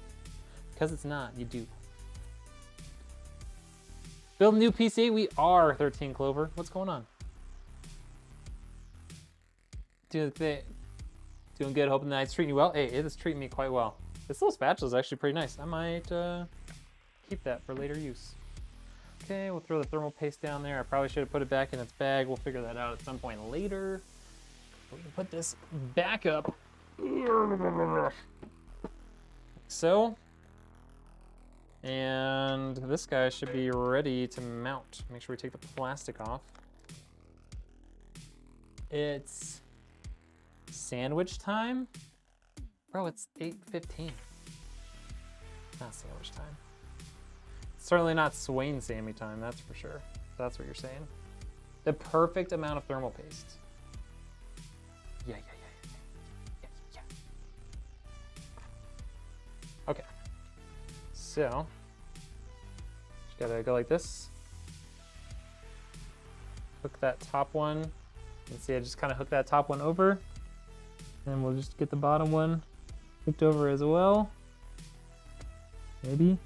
because it's not, you do. Build a new PC, we are 13 Clover. What's going on? Doing good, hoping the night's treating you well. Hey, it is treating me quite well. This little spatula is actually pretty nice. I might keep that for later use. Okay, we'll throw the thermal paste down there. I probably should have put it back in its bag. We'll figure that out at some point later. We can put this back up. So, and this guy should be ready to mount. Make sure we take the plastic off. It's sandwich time? Bro, it's 8:15. Not sandwich time. Certainly not Swain Sammy time, that's for sure. That's what you're saying. The perfect amount of thermal paste. Yeah. Okay. So, just gotta go like this. Hook that top one. You can see I just kind of hook that top one over. And we'll just get the bottom one hooked over as well. Maybe.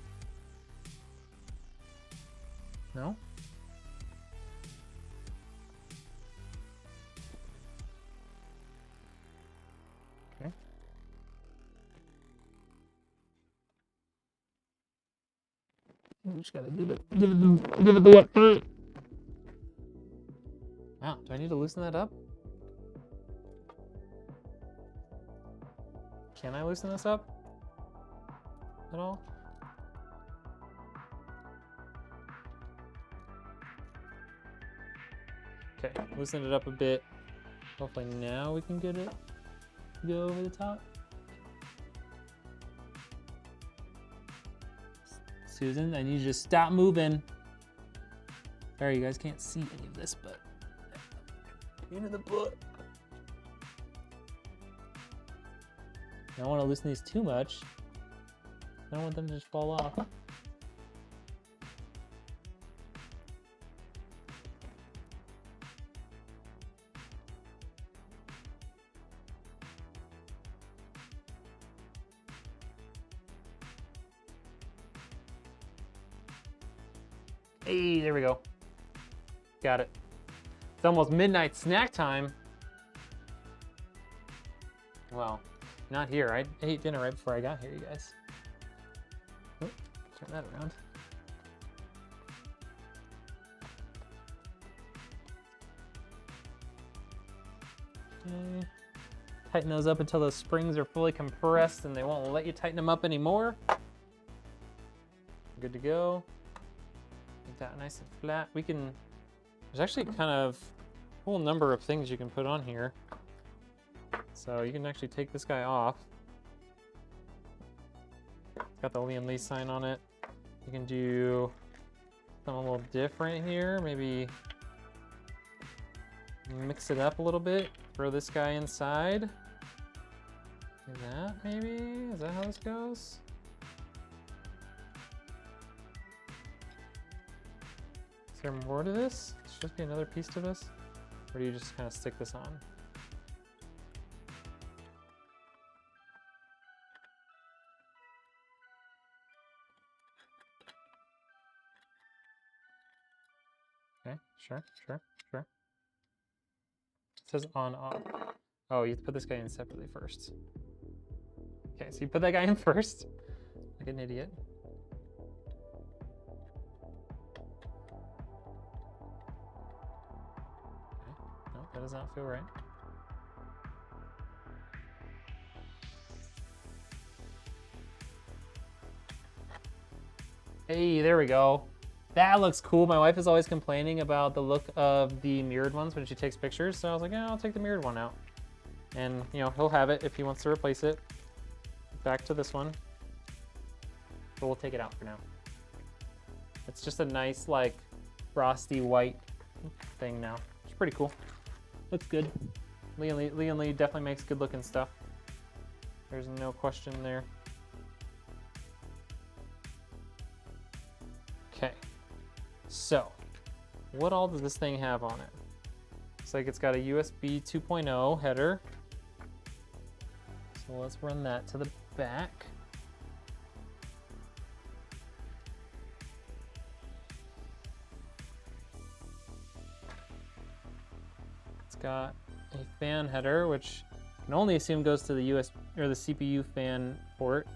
No? Okay. We just gotta give it the what? Wow, do I need to loosen that up? Can I loosen this up at all? Okay, loosen it up a bit. Hopefully now we can get it to go over the top. Susan, I need you to stop moving. Sorry, you guys can't see any of this, but into the butt. I don't want to loosen these too much. I don't want them to just fall off. Hey, there we go. Got it. It's almost midnight snack time. Well, not here. I ate dinner right before I got here, you guys. Oh, turn that around. Okay. Tighten those up until those springs are fully compressed and they won't let you tighten them up anymore. Good to go. Make that nice and flat. We can, there's actually kind of a whole number of things you can put on here. So you can actually take this guy off. Got the Lian Li sign on it. You can do something a little different here. Maybe mix it up a little bit. Throw this guy inside. Do that maybe? Is that how this goes? Is there more to this? Should just be another piece to this? Or do you just kind of stick this on? Okay, sure. It says on, off. Oh, you have to put this guy in separately first. Okay, so you put that guy in first, like an idiot. Okay. No, that does not feel right. Hey, there we go. That looks cool. My wife is always complaining about the look of the mirrored ones when she takes pictures. So I was like, yeah, I'll take the mirrored one out. And, you know, he'll have it if he wants to replace it. back to this one. But we'll take it out for now. It's just a nice, like, frosty white thing now. It's pretty cool. Looks good. Lian Li definitely makes good looking stuff. There's no question there. Okay. So, what all does this thing have on it? Looks like it's got a USB 2.0 header. So let's run that to the back. It's got a fan header, which I can only assume goes to the USB or the CPU fan port.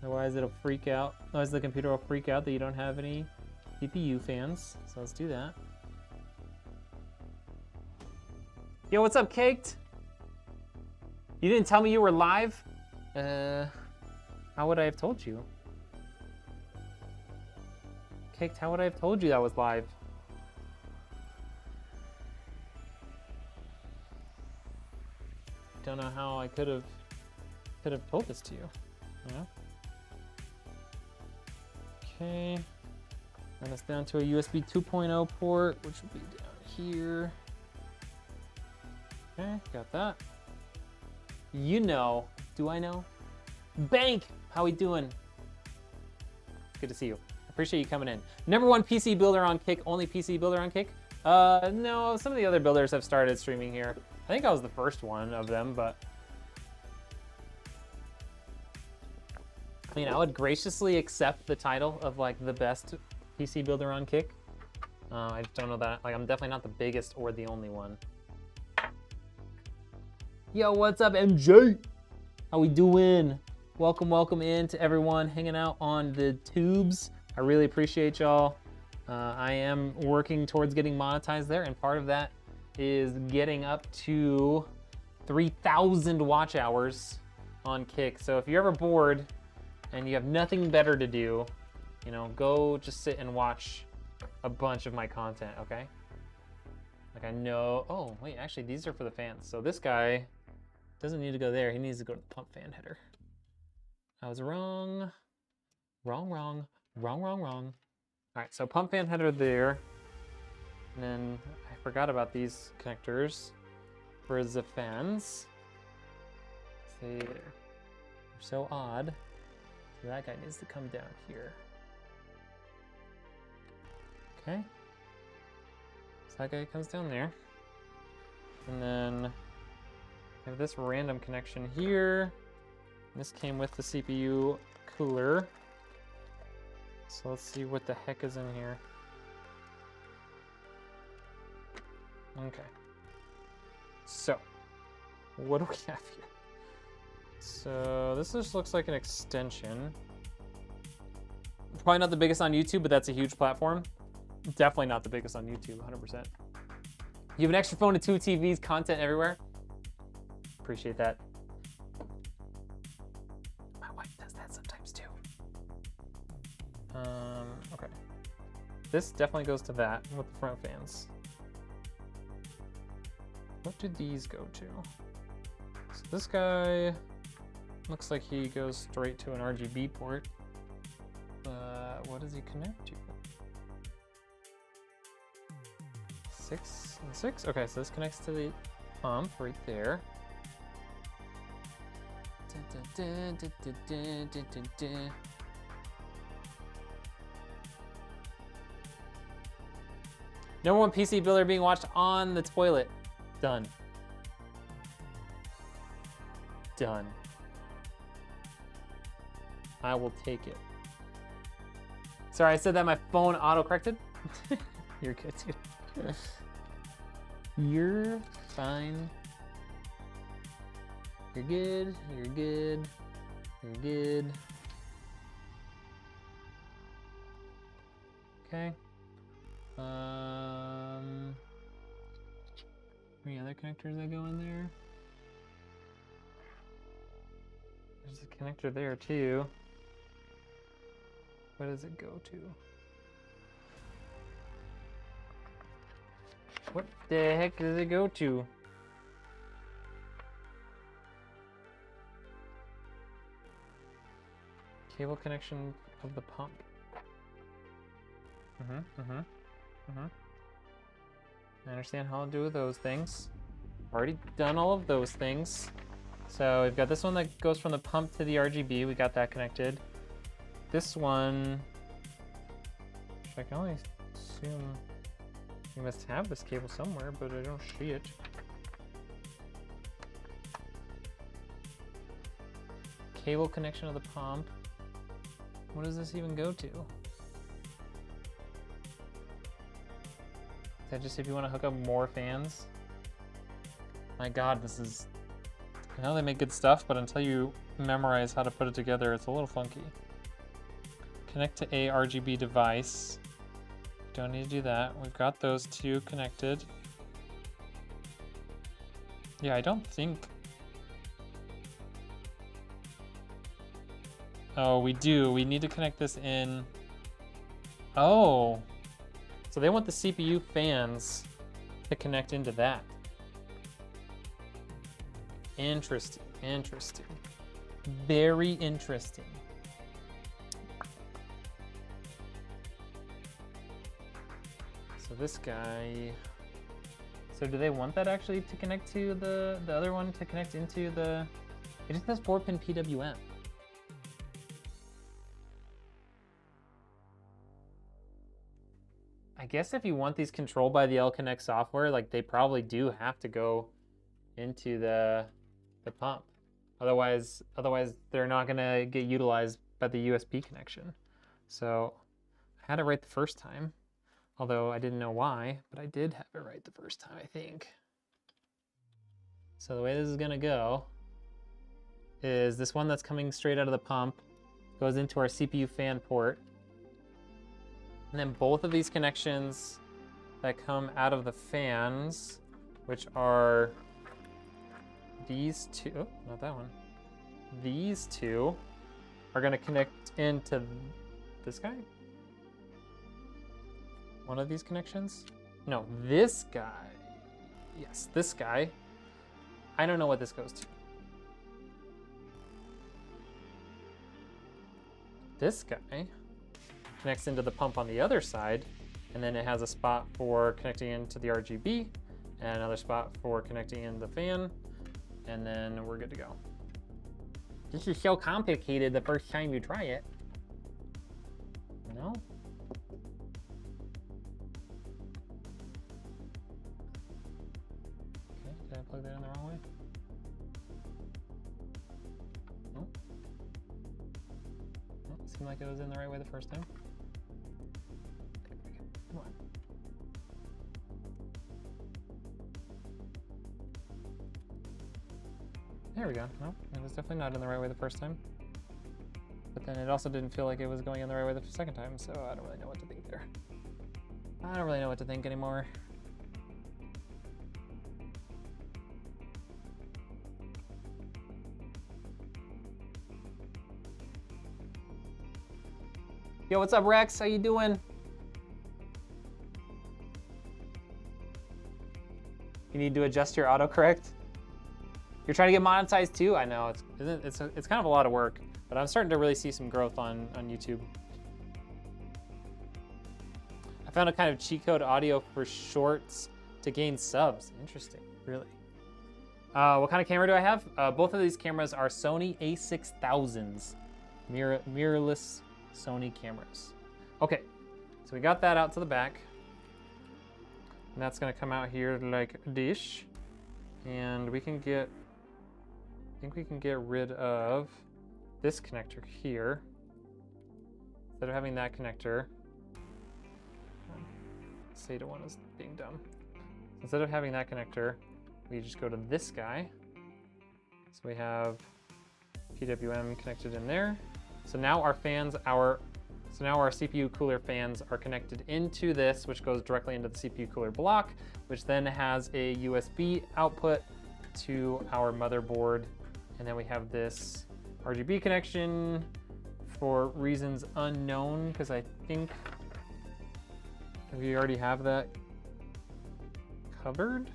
Otherwise it'll freak out. Otherwise the computer will freak out that you don't have any CPU fans. So let's do that. Yo, what's up, Caked? You didn't tell me you were live? How would I have told you? Caked, how would I have told you that was live? Don't know how I could have told this to you. Yeah. Okay. Run this down to a USB 2.0 port, which will be down here. Okay, got that. You know, do I know? Bank, how we doing? Good to see you. Appreciate you coming in. #1 PC builder on Kick, only PC builder on Kick? No, some of the other builders have started streaming here. I think I was the first one of them, but I mean, I would graciously accept the title of like the best PC builder on Kick. I just don't know that, like I'm definitely not the biggest or the only one. Yo, what's up, MJ? How we doing? Welcome in to everyone hanging out on the tubes. I really appreciate y'all. I am working towards getting monetized there, and part of that is getting up to 3,000 watch hours on Kick. So if you're ever bored and you have nothing better to do, you know, go just sit and watch a bunch of my content, okay? Like I know, oh wait, actually these are for the fans. So this guy doesn't need to go there, he needs to go to the pump fan header. I was wrong. Wrong. All right, so pump fan header there. And then I forgot about these connectors for the fans. See, they're so odd. So that guy needs to come down here. Okay. So that guy comes down there. And then I have this random connection here. This came with the CPU cooler. So let's see what the heck is in here. Okay. So, what do we have here? So this just looks like an extension. Probably not the biggest on YouTube, but that's a huge platform. Definitely not the biggest on YouTube, 100%. You have an extra phone and 2 TVs, content everywhere. Appreciate that. My wife does that sometimes too. Okay. This definitely goes to that with the front fans. What do these go to? So this guy looks like he goes straight to an RGB port. What does he connect to? 6 and 6? Okay, so this connects to the pump right there. #1 PC builder being watched on the toilet. Done. Done. I will take it. Sorry, I said that my phone auto-corrected. You're good, dude. You're fine. You're good, you're good, you're good. Okay. Any other connectors that go in there? There's a connector there too. What does it go to? What the heck does it go to? Cable connection of the pump. I understand how to do those things. Already done all of those things. So we've got this one that goes from the pump to the RGB. We got that connected. This one, I can only assume you must have this cable somewhere, but I don't see it. Cable connection of the pump. What does this even go to? Is that just if you want to hook up more fans? My God, this is... I know they make good stuff, but until you memorize how to put it together, it's a little funky. Connect to a RGB device. Don't need to do that. We've got those two connected. Yeah, I don't think... Oh, we do. We need to connect this in. Oh. So they want the CPU fans to connect into that. Interesting. Interesting. Very interesting. So this guy. So do they want that actually to connect to the other one to connect into the... It just has 4-pin PWM. I guess if you want these controlled by the L-Connect software, like they probably do have to go into the pump. Otherwise they're not gonna get utilized by the USB connection. So I had it right the first time, although I didn't know why, but I did have it right the first time, I think. So the way this is gonna go is this one that's coming straight out of the pump goes into our CPU fan port. And then both of these connections that come out of the fans, which are these two, oh, not that one. These two are gonna connect into this guy? One of these connections? No, this guy. Yes, this guy. I don't know what this goes to. This guy connects into the pump on the other side, and then it has a spot for connecting into the RGB and another spot for connecting in the fan, and then we're good to go. This is so complicated the first time you try it. No? Okay, did I plug that in the wrong way? No? No, it seemed like it was in the right way the first time. Come on. There we go. No, it was definitely not in the right way the first time. But then it also didn't feel like it was going in the right way the second time, so I don't really know what to think there. I don't really know what to think anymore. Yo, what's up, Rex? How you doing? You need to adjust your autocorrect. You're trying to get monetized too? I know, it's kind of a lot of work, but I'm starting to really see some growth on YouTube. I found a kind of cheat code audio for shorts to gain subs. Interesting, really. What kind of camera do I have? Both of these cameras are Sony a6000s, mirrorless Sony cameras. Okay, so we got that out to the back. And that's gonna come out here like this. And we can get, I think we can get rid of this connector here. Instead of having that connector, SATA one is being dumb. Instead of having that connector, we just go to this guy. So we have PWM connected in there. So now our fans, so now our CPU cooler fans are connected into this, which goes directly into the CPU cooler block, which then has a USB output to our motherboard. And then we have this RGB connection for reasons unknown, because I think we already have that covered.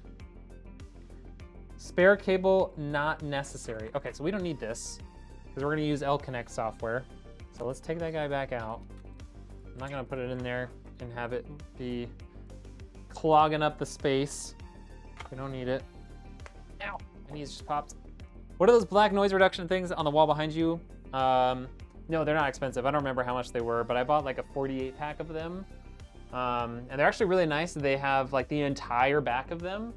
Spare cable not necessary. Okay, so we don't need this because we're gonna use L-Connect software. So let's take that guy back out. I'm not gonna put it in there and have it be clogging up the space. We don't need it. Ow, my knees just popped. What are those black noise reduction things on the wall behind you? No, they're not expensive. I don't remember how much they were, but I bought like a 48 pack of them. And they're actually really nice. They have like the entire back of them.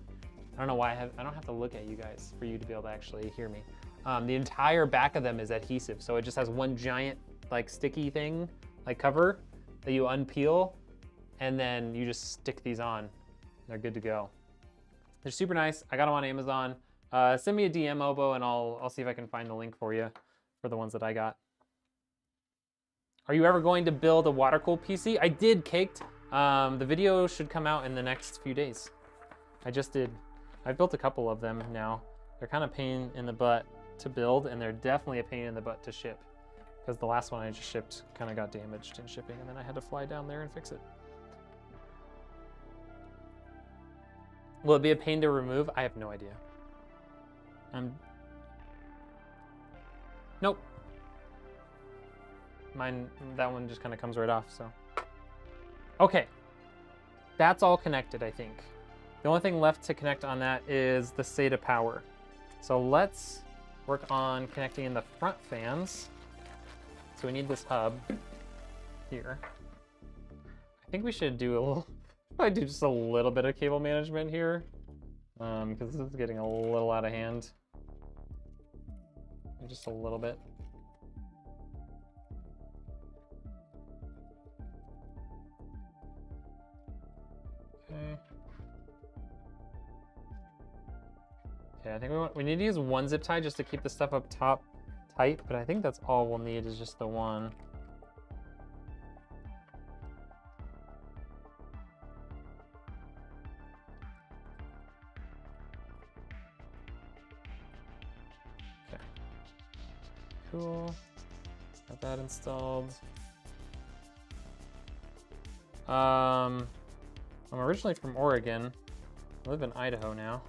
I don't know why I don't have to look at you guys for you to be able to actually hear me. The entire back of them is adhesive. So it just has one giant like sticky thing, like cover that you unpeel, and then you just stick these on. They're good to go. They're super nice. I got them on Amazon. Send me a DM, Obo, and I'll see if I can find the link for you for the ones that I got. Are you ever going to build a water-cooled PC? I did, Caked. The video should come out in the next few days. I just did. I've built a couple of them now. They're kind of pain in the butt to build, and they're definitely a pain in the butt to ship. Because the last one I just shipped kind of got damaged in shipping, and then I had to fly down there and fix it. Will it be a pain to remove? I have no idea. Nope. Mine, that one just kind of comes right off, so. Okay, that's all connected, I think. The only thing left to connect on that is the SATA power. So let's work on connecting in the front fans. So we need this hub here. I think we should do a little, probably do just a little bit of cable management here, because this is getting a little out of hand. Just a little bit. Okay, I think we need to use one zip tie just to keep the stuff up top tight, but I think that's all we'll need is just the one. Okay. Cool. Got that installed. I'm originally from Oregon. I live in Idaho now.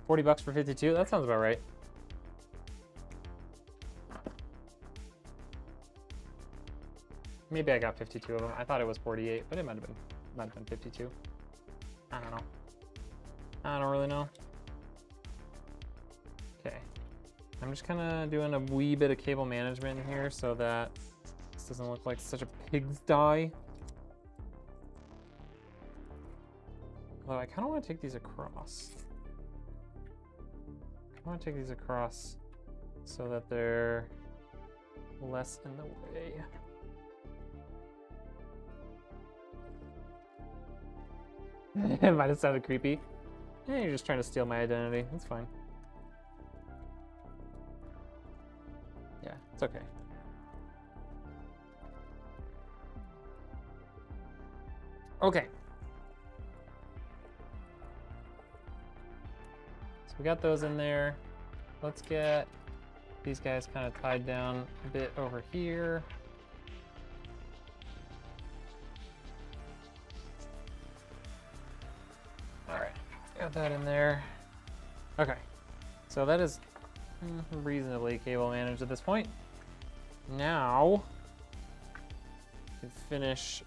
$40 for 52? That sounds about right. Maybe I got 52 of them. I thought it was 48, but it might have been 52. I don't know. I don't really know. Okay. I'm just kind of doing a wee bit of cable management in here so that this doesn't look like such a pigsty. Although I kind of want to take these across. I want to take these across so that they're less in the way. It might have sounded creepy. Yeah, you're just trying to steal my identity. That's fine. Yeah, it's okay. Okay. So we got those in there. Let's get these guys kind of tied down a bit over here. All right, got that in there. Okay, so that is reasonably cable managed at this point. Now, we can finish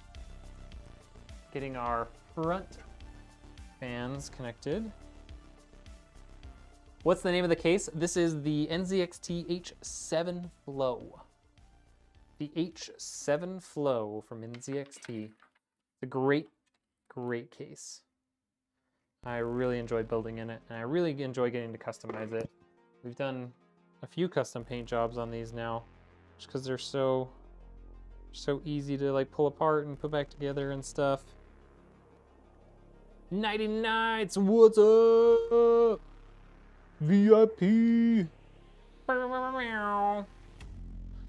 getting our front fans connected. What's the name of the case? This is the NZXT H7 Flow. The H7 Flow from NZXT. It's a great, great case. I really enjoy building in it, and I really enjoy getting to customize it. We've done a few custom paint jobs on these now, just because they're so easy to like pull apart and put back together and stuff. Nighty Nights, what's up? VIP.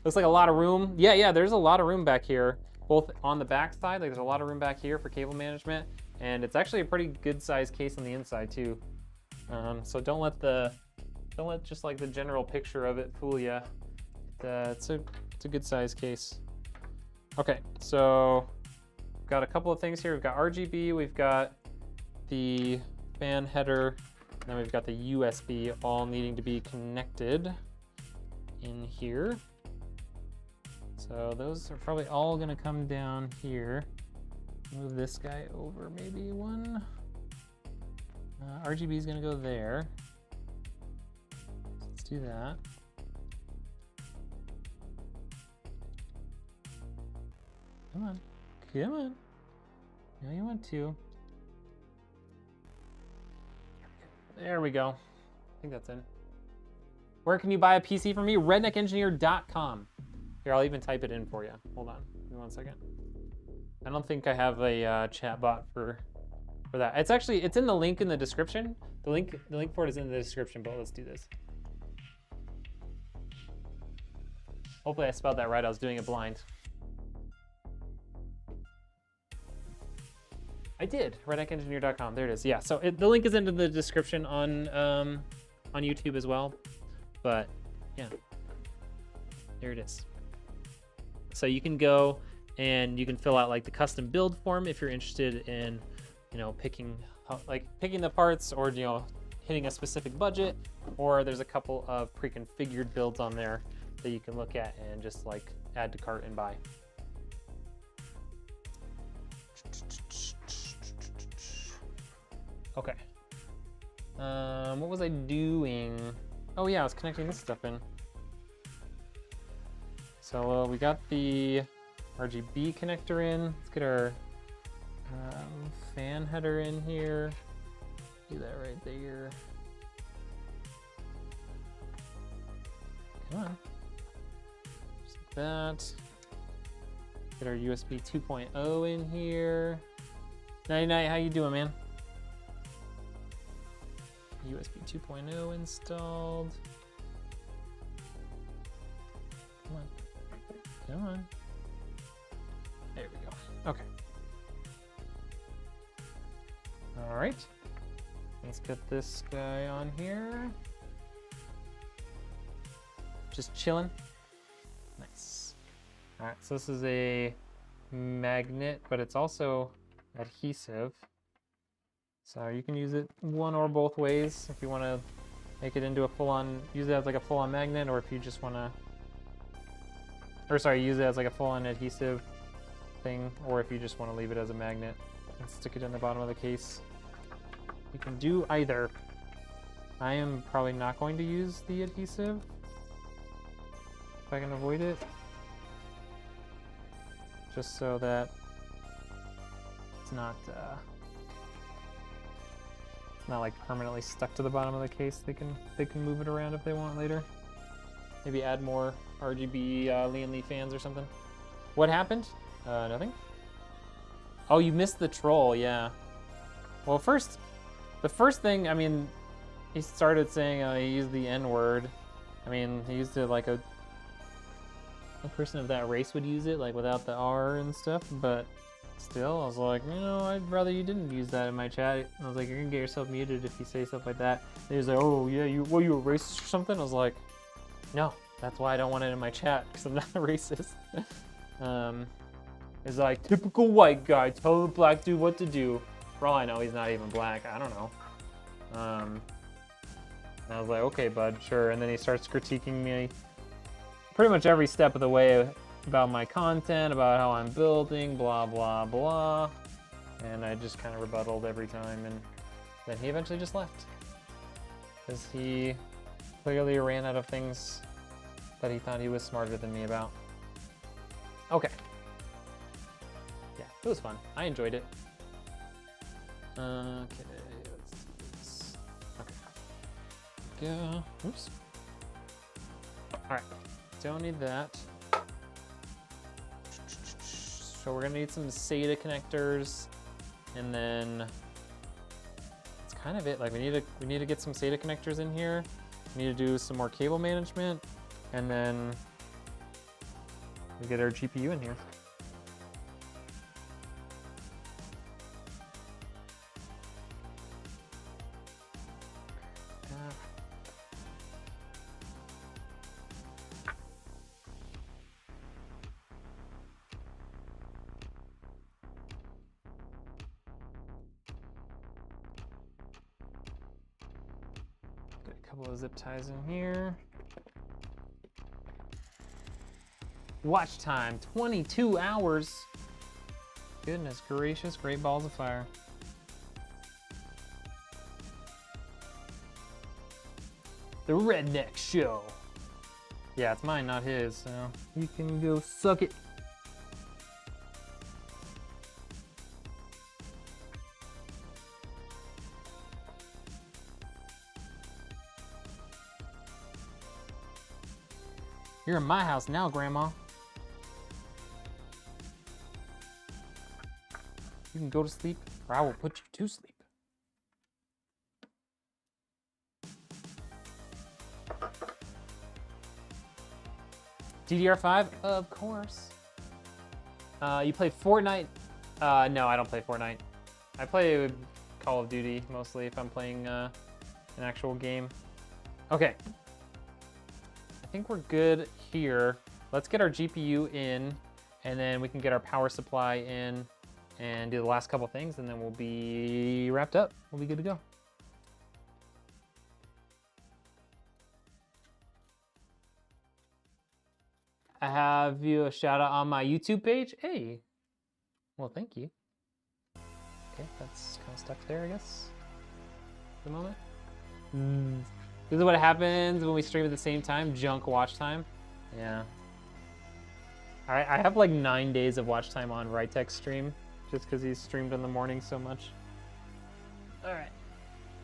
Looks like a lot of room. Yeah, there's a lot of room back here, both on the back side, like there's a lot of room back here for cable management, and it's actually a pretty good sized case on the inside too. So don't let just like the general picture of it fool you. It's a good sized case. Okay, so we've got a couple of things here. We've got RGB, we've got the fan header Then we've got the USB all needing to be connected in here. So those are probably all gonna come down here. Move this guy over maybe one. RGB is gonna go there. Let's do that. Come on, come on. No, you want to. There we go. I think that's in. Where can you buy a PC from me? rednekengineer.com. Here, I'll even type it in for you. Hold on, give me 1 second. I don't think I have a chat bot for that. It's in the link in the description. The link for it is in the description, but let's do this. Hopefully I spelled that right. I was doing it blind. I did, rednekengineer.com. There it is. Yeah, so the link is in the description on YouTube as well. But yeah, there it is. So you can go and you can fill out like the custom build form if you're interested in, you know, picking the parts, or, you know, hitting a specific budget, or there's a couple of pre-configured builds on there that you can look at and just like add to cart and buy. Okay. What was I doing? Oh yeah, I was connecting this stuff in. So we got the RGB connector in. Let's get our fan header in here. Do that right there. Come on. Just like that. Get our USB 2.0 in here. Nighty night, how you doing, man? USB 2.0 installed. Come on. Come on. There we go. Okay. All right. Let's get this guy on here. Just chilling. Nice. All right, so this is a magnet, but it's also adhesive. So you can use it one or both ways if you want to make it into a full-on, use it as like a full-on magnet, or if you just want to, or sorry, use it as like a full-on adhesive thing, or if you just want to leave it as a magnet and stick it in the bottom of the case. You can do either. I am probably not going to use the adhesive if I can avoid it, just so that it's not like permanently stuck to the bottom of the case. They can move it around if they want later. Maybe add more RGB Lian Li fans or something. What happened? Nothing. Oh, you missed the troll, yeah. Well, the first thing, I mean, he started saying he used the N-word. I mean, he used it like a person of that race would use it, like without the R and stuff, but still, I was like, you know, I'd rather you didn't use that in my chat. I was like, you're gonna get yourself muted if you say stuff like that. And he was like, oh yeah, you a racist or something? I was like, no, that's why I don't want it in my chat, because I'm not a racist. It's like, typical white guy, tell the black dude what to do. For all I know, he's not even black, I don't know. And I was like, okay, bud, sure. And then he starts critiquing me pretty much every step of the way about my content, about how I'm building, blah, blah, blah. And I just kind of rebutted every time, and then he eventually just left. Because he clearly ran out of things that he thought he was smarter than me about. Okay. Yeah, it was fun. I enjoyed it. Okay, let's do this. Okay. Go. Oops. Alright, don't need that. So we're gonna need some SATA connectors, and then that's kind of it. Like we need to get some SATA connectors in here. We need to do some more cable management, and then we get our GPU in here. couple of zip ties in here. Watch time, 22 hours. Goodness gracious, great balls of fire. The Rednek Show. Yeah, it's mine, not his, so you can go suck it. You're in my house now, Grandma. You can go to sleep, or I will put you to sleep. DDR5? Of course. You play Fortnite? No, I don't play Fortnite. I play Call of Duty mostly if I'm playing an actual game. Okay. I think we're good here. Let's get our GPU in, and then we can get our power supply in and do the last couple things, and then we'll be wrapped up. We'll be good to go. I have you a shout out on my YouTube page. Hey, well, thank you. Okay, that's kind of stuck there, I guess, for the moment. This is what happens when we stream at the same time, junk watch time. Yeah. All right, I have like 9 days of watch time on Rednek's stream, just because he's streamed in the morning so much. All right,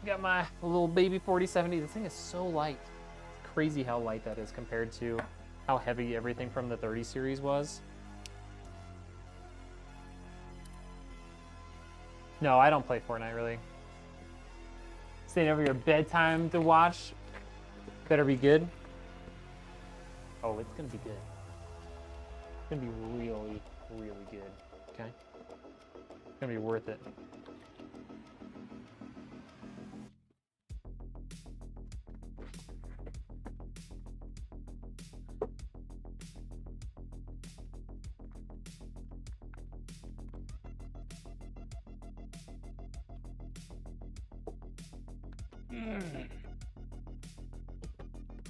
got my little baby 4070. This thing is so light. It's crazy how light that is compared to how heavy everything from the 30 series was. No, I don't play Fortnite really. Staying over your bedtime to watch. Better be good. Oh, it's gonna be good. It's gonna be really, really good. Okay? It's gonna be worth it.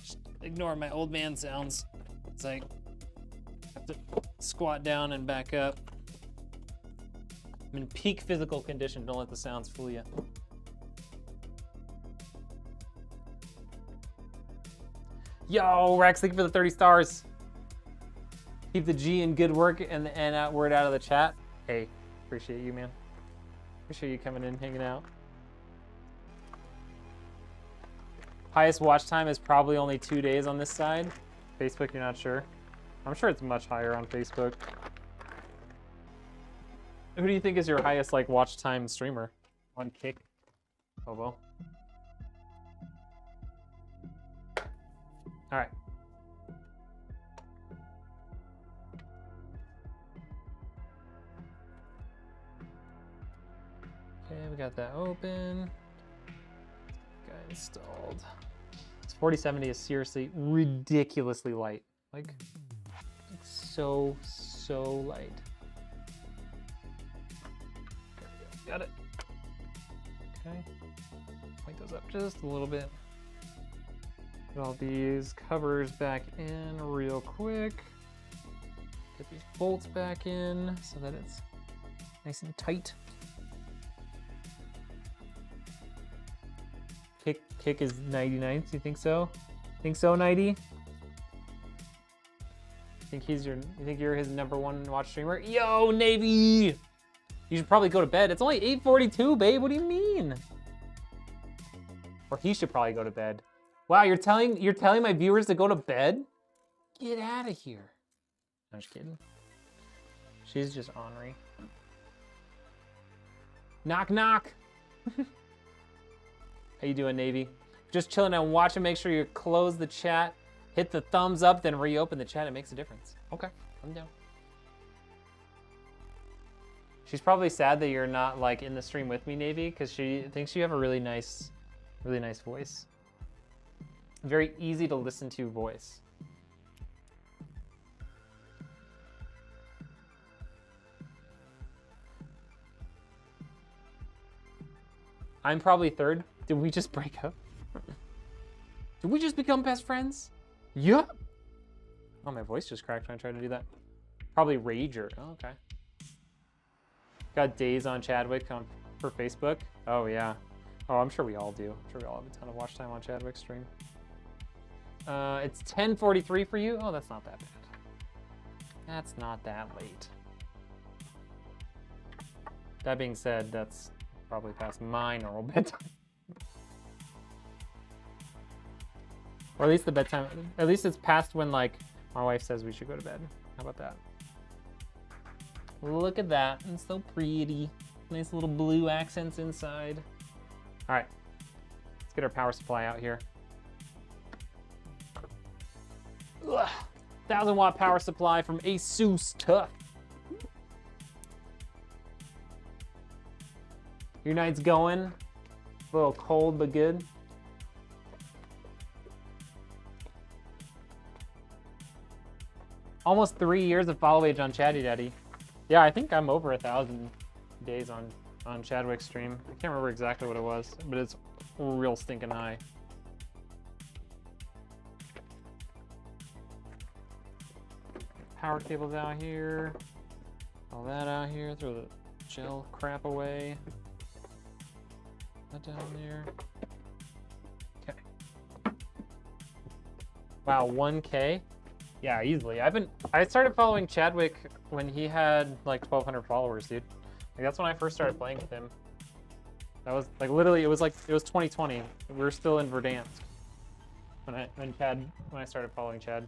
Just ignore my old man sounds. It's like I have to squat down and back up. I'm in peak physical condition. Don't let the sounds fool you. Yo, Rex, thank you for the 30 stars. Keep the G in good work and the N word out of the chat. Hey, appreciate you, man. Appreciate you coming in, hanging out. Highest watch time is probably only 2 days on this side. Facebook, you're not sure? I'm sure it's much higher on Facebook. Who do you think is your highest like watch time streamer on Kick? Oh well. All right. Okay, we got that open. Got installed. This 4070 is seriously ridiculously light. Like so light. Got it. Okay. Light those up just a little bit. Put all these covers back in real quick. Get these bolts back in so that it's nice and tight. Kick is 99. You think so? Think so, 90? You think you're his #1 watch streamer? Yo, Navy! You should probably go to bed. It's only 8:42, babe. What do you mean? Or he should probably go to bed. Wow, you're telling my viewers to go to bed? Get out of here. I'm just kidding. She's just ornery. Knock, knock. How you doing, Navy? Just chilling and watching. Make sure you close the chat. Hit the thumbs up, then reopen the chat. It makes a difference. Okay, I'm down. She's probably sad that you're not like in the stream with me, Navy, because she thinks you have a really nice voice. Very easy to listen to voice. I'm probably third. Did we just break up? Did we just become best friends? Yup. Oh, my voice just cracked when I tried to do that. Probably Rager. Oh, okay. Got days on Chadwick for Facebook. Oh, yeah. Oh, I'm sure we all do. I'm sure we all have a ton of watch time on Chadwick's stream. It's 10:43 for you? Oh, that's not that bad. That's not that late. That being said, that's probably past my normal bedtime. Or at least the bedtime, at least it's past when like my wife says we should go to bed. How about that? Look at that, it's so pretty. Nice little blue accents inside. All right, let's get our power supply out here. Ugh. 1000-watt power supply from Asus Tuf. Your night's going. A little cold, but good. Almost 3 years of follow age on Chatty Daddy. Yeah, I think I'm over 1,000 days on Chadwick's stream. I can't remember exactly what it was, but it's real stinking high. Power cables out here. All that out here. Throw the gel crap away. That down there. Okay. Wow, 1K? Yeah, easily. I started following Chadwick when he had like 1,200 followers, dude. Like that's when I first started playing with him. That was like literally, it was 2020. We were still in Verdansk when I started following Chad.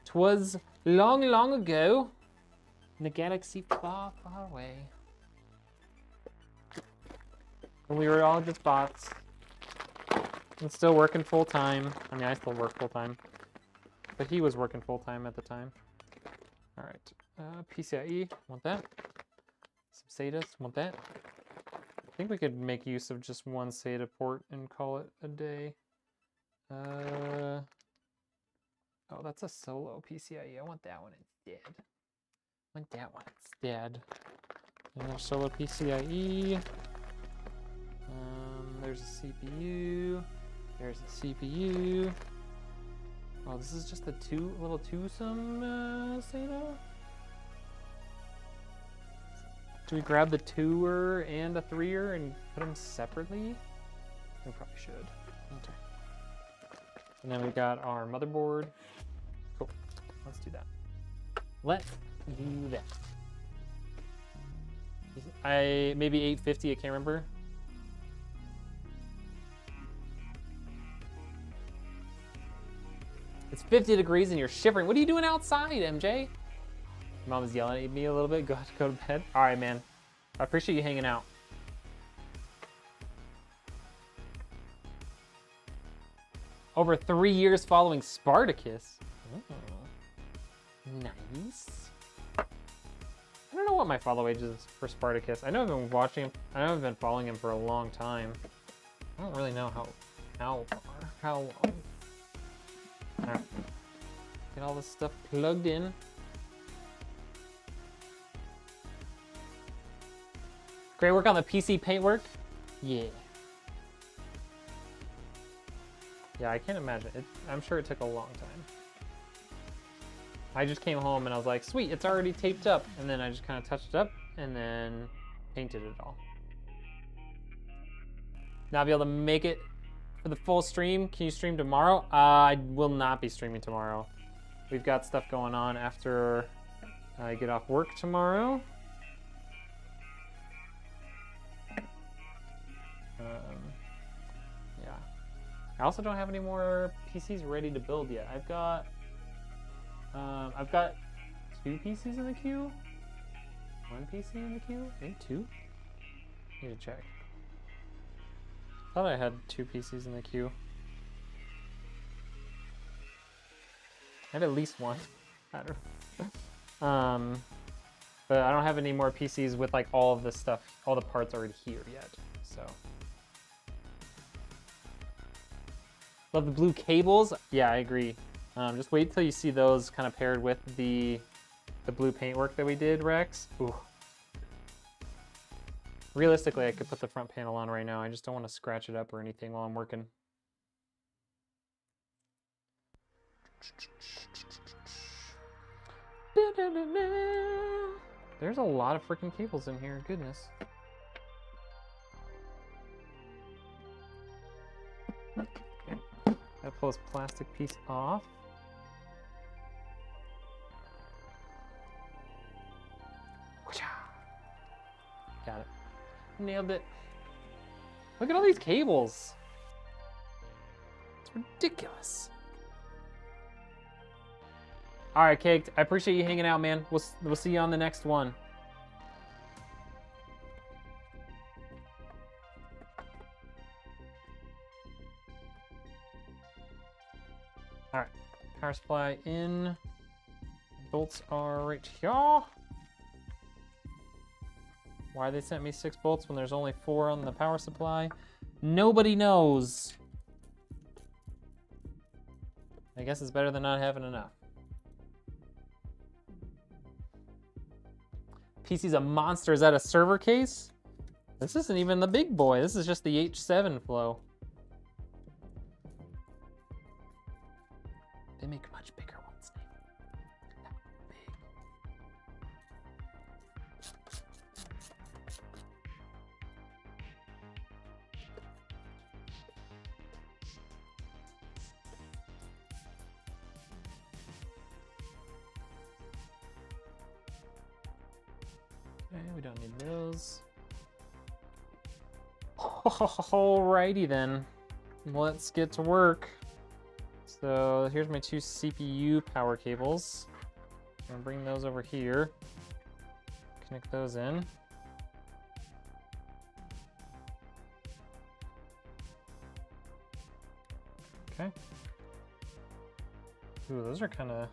'Twas long, long ago in the galaxy far, far away. And we were all just bots. And still working full time. I mean, I still work full time. But he was working full time at the time. All right, PCIe, want that. Some SATAs, want that. I think we could make use of just one SATA port and call it a day. Oh, that's a solo PCIe. I want that one instead. I want that one instead. Another solo PCIe. There's a CPU. There's a CPU. Oh, this is just a little twosome SATA? Do we grab the 2er and a 3er and put them separately? We probably should. Okay. And then we got our motherboard. Cool. Let's do that. Let's do that. Maybe 850, I can't remember. It's 50 degrees and you're shivering. What are you doing outside, MJ? Mom is yelling at me a little bit. Go to bed. All right, man. I appreciate you hanging out. Over 3 years following Spartacus. Oh, nice. I don't know what my follow age is for Spartacus. I know I've been watching him. I know I've been following him for a long time. I don't really know how long. All right. Get all this stuff plugged in. Great work on the PC paintwork. Yeah. Yeah, I can't imagine it. I'm sure it took a long time. I just came home and I was like, sweet, it's already taped up. And then I just kind of touched it up and then painted it all. Now I'll be able to make it for the full stream. Can you stream tomorrow? I will not be streaming tomorrow. We've got stuff going on after I get off work tomorrow. Yeah. I also don't have any more PCs ready to build yet. I've got 2 PCs in the queue. 1 PC in the queue? I think 2? Need to check. Thought I had 2 PCs in the queue. I have at least 1. I don't know. But I don't have any more PCs with like all of this stuff, all the parts already here yet. So. Love the blue cables. Yeah, I agree. Just wait till you see those kind of paired with the blue paintwork that we did, Rex. Ooh. Realistically, I could put the front panel on right now. I just don't want to scratch it up or anything while I'm working. There's a lot of freaking cables in here, goodness. Gotta pull this plastic piece off. Got it. Nailed it. Look at all these cables. It's ridiculous. All right, Caked. I appreciate you hanging out, man. We'll see you on the next one. All right, power supply in. Bolts are right here. Why they sent me 6 bolts when there's only 4 on the power supply? Nobody knows. I guess it's better than not having enough. PC's a monster. Is that a server case? This isn't even the big boy. This is just the H7 Flow. They make much bigger ones, Nate. That big. Okay, we don't need those. Alrighty then. Let's get to work. So here's my 2 CPU power cables. I'm gonna bring those over here. Connect those in. Okay. Ooh, those are kind of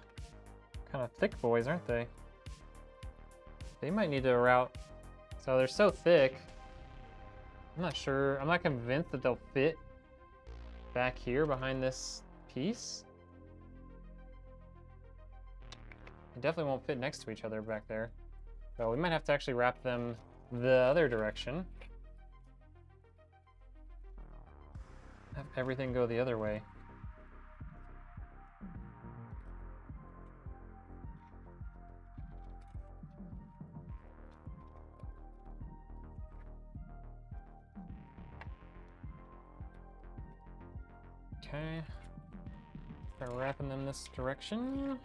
thick boys, aren't they? They might need to route. So they're so thick. I'm not sure. I'm not convinced that they'll fit back here behind this piece. They definitely won't fit next to each other back there. So we might have to actually wrap them the other direction. Have everything go the other way. Okay, start wrapping them this direction.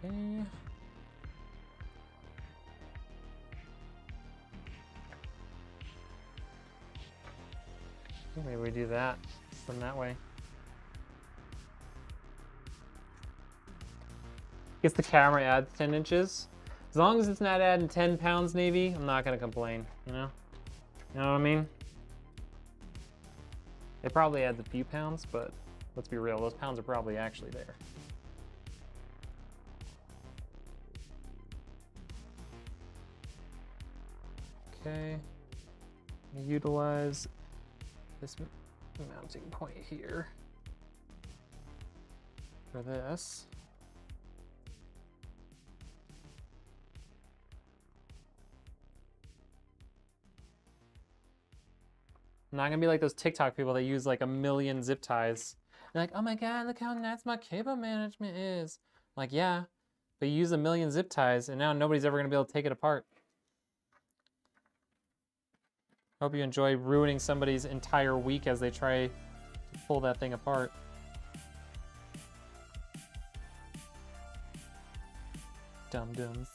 Okay. Maybe we do that from that way. Guess the camera adds 10 inches. As long as it's not adding 10 pounds, Navy, I'm not gonna complain, you know? You know what I mean? It probably adds a few pounds, but let's be real, those pounds are probably actually there. Okay, utilize this mounting point here for this. I'm not gonna be like those TikTok people that use like 1 million zip ties. They're like, oh my God, look how nice my cable management is. I'm like, yeah, but you use 1 million zip ties and now nobody's ever gonna be able to take it apart. Hope you enjoy ruining somebody's entire week as they try to pull that thing apart. Dum-dums.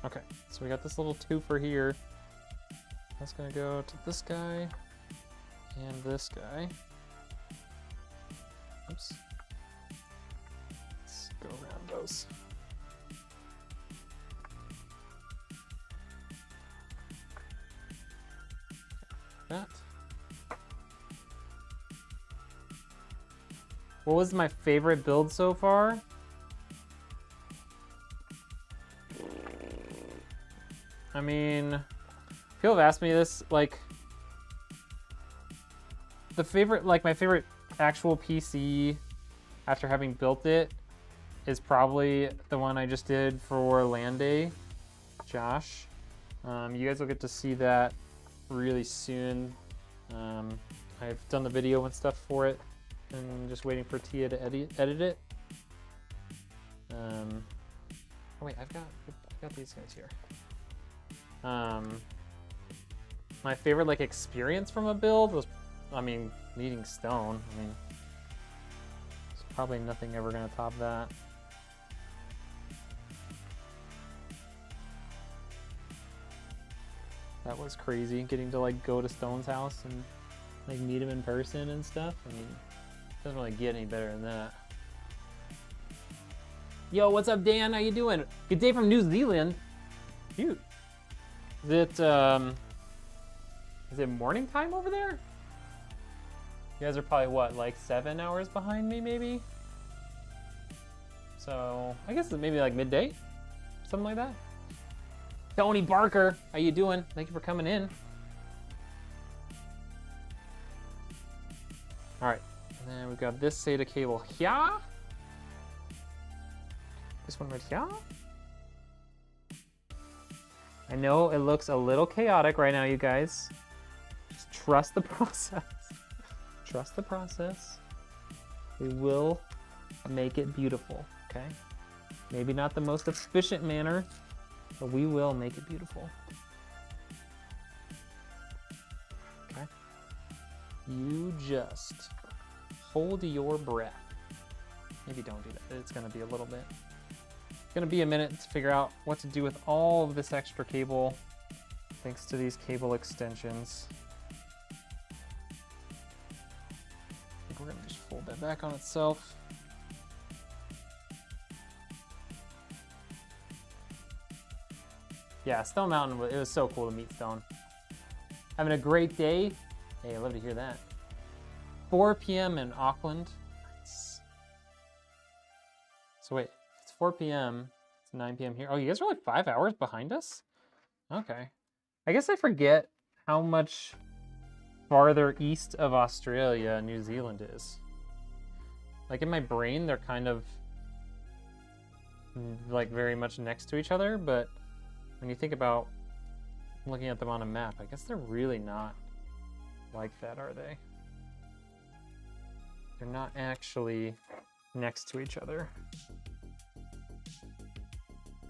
Okay, so we got this little twofer here. That's gonna go to this guy and this guy. Oops. Let's go around those. That. What was my favorite build so far? I mean, people have asked me this, like, my favorite actual PC after having built it is probably the one I just did for Land Day, Josh. You guys will get to see that really soon. I've done the video and stuff for it, and just waiting for Tia to edit it. Oh wait, I've got these guys here. My favorite like experience from a build was, I mean, meeting Stone. I mean, there's probably nothing ever gonna top that. That was crazy, getting to like go to Stone's house and like meet him in person and stuff. I mean, it doesn't really get any better than that. Yo, what's up, Dan? How you doing? Good day from New Zealand. Cute. Is it morning time over there? You guys are probably what, like 7 hours behind me, maybe? So I guess it's maybe like midday, something like that. Tony Barker, how you doing? Thank you for coming in. All right, and then we've got this SATA cable here. This one right here. I know it looks a little chaotic right now, you guys. Just trust the process. Trust the process. We will make it beautiful, okay? Maybe not the most efficient manner, but we will make it beautiful. Okay? You just hold your breath. Maybe don't do that. It's gonna be a little bit. It's gonna be a minute to figure out what to do with all of this extra cable, thanks to these cable extensions. I think we're gonna just fold that back on itself. Yeah, Stone Mountain, it was so cool to meet Stone. Having a great day. Hey, I'd love to hear that. 4 p.m. in Auckland. Nice. So wait, it's 4 p.m. It's 9 p.m. here. Oh, you guys are like 5 hours behind us? Okay. I guess I forget how much farther east of Australia New Zealand is. Like in my brain, they're kind of like very much next to each other, but when you think about looking at them on a map, I guess they're really not like that, are they? They're not actually next to each other.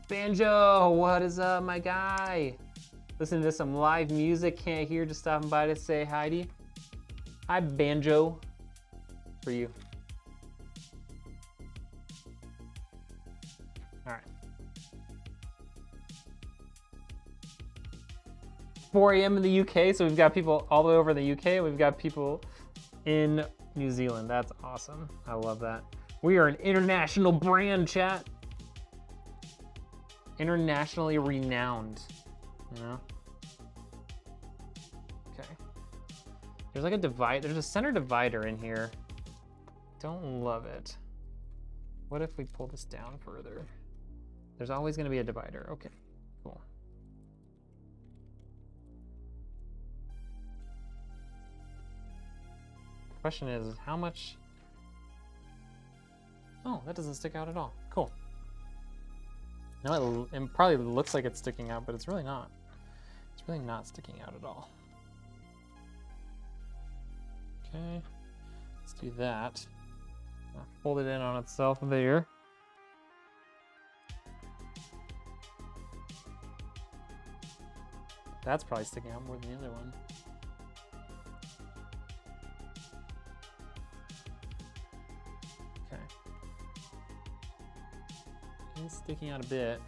Banjo, what is up, my guy? Listening to some live music, can't hear, just stopping by to say hi to you. Hi, Banjo. For you. All right. 4 a.m. in the UK, so we've got people all the way over in the UK. We've got people in New Zealand. That's awesome. I love that. We are an international brand, chat. Internationally renowned, you know? Okay. There's like a divide. There's a center divider in here. Don't love it. What if we pull this down further? There's always going to be a divider. Okay, cool. Question is, how much? Oh, that doesn't stick out at all. Cool. No, it probably looks like it's sticking out, but it's really not. It's really not sticking out at all. Okay, let's do that. I'll fold it in on itself there. That's probably sticking out more than the other one. It's sticking out a bit.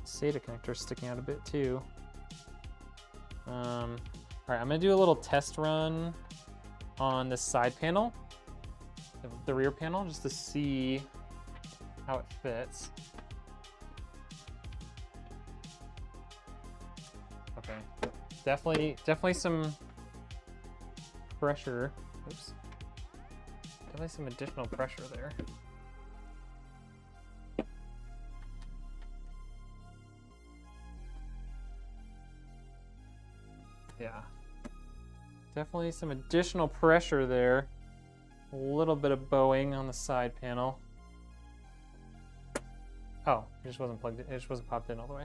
SATA connector's sticking out a bit too. All right, I'm gonna do a little test run on this side panel, the rear panel, just to see how it fits. Okay, definitely some pressure. Oops. Definitely some additional pressure there. Yeah, definitely some additional pressure there. A little bit of bowing on the side panel. Oh, it just wasn't plugged in. It just wasn't popped in all the way.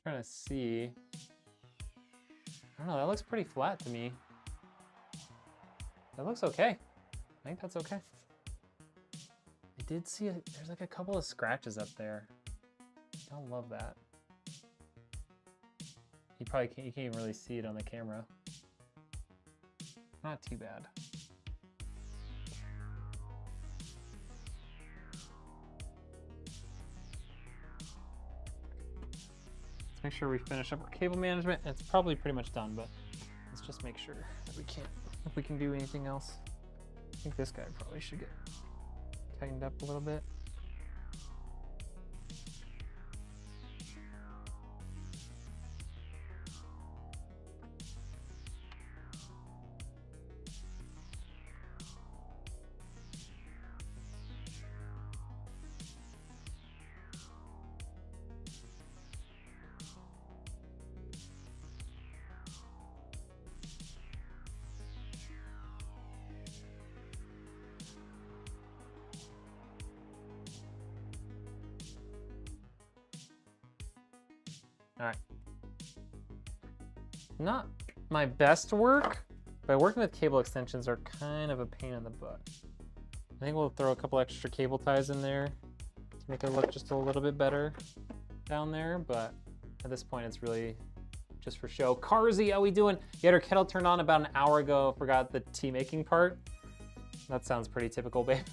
Trying to see. I don't know, that looks pretty flat to me. That looks okay. I think that's okay. I did see there's like a couple of scratches up there. Don't love that. You can't even really see it on the camera. Not too bad. Let's make sure we finish up our cable management. It's probably pretty much done, but let's just make sure that if we can do anything else. I think this guy probably should get tightened up a little bit. All right. Not my best work, but working with cable extensions are kind of a pain in the butt. I think we'll throw a couple extra cable ties in there to make it look just a little bit better down there, but at this point it's really just for show. Carzy, how we doing? You had our kettle turned on about an hour ago. Forgot the tea making part. That sounds pretty typical, babe.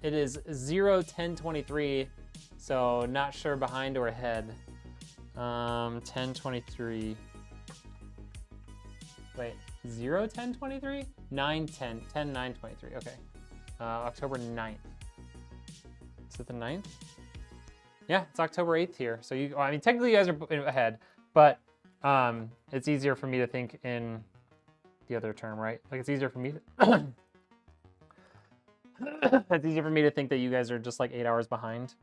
It is 0:10:23, so not sure behind or ahead. 10:23. Wait, 0:10:23? 9:10, 10:09:23. Okay. October 9th. Is it the 9th? Yeah, it's October 8th here. So I mean, technically you guys are ahead, but it's easier for me to think in the other term, right? Like it's easier for me to it's easier for me to think that you guys are just like 8 hours behind.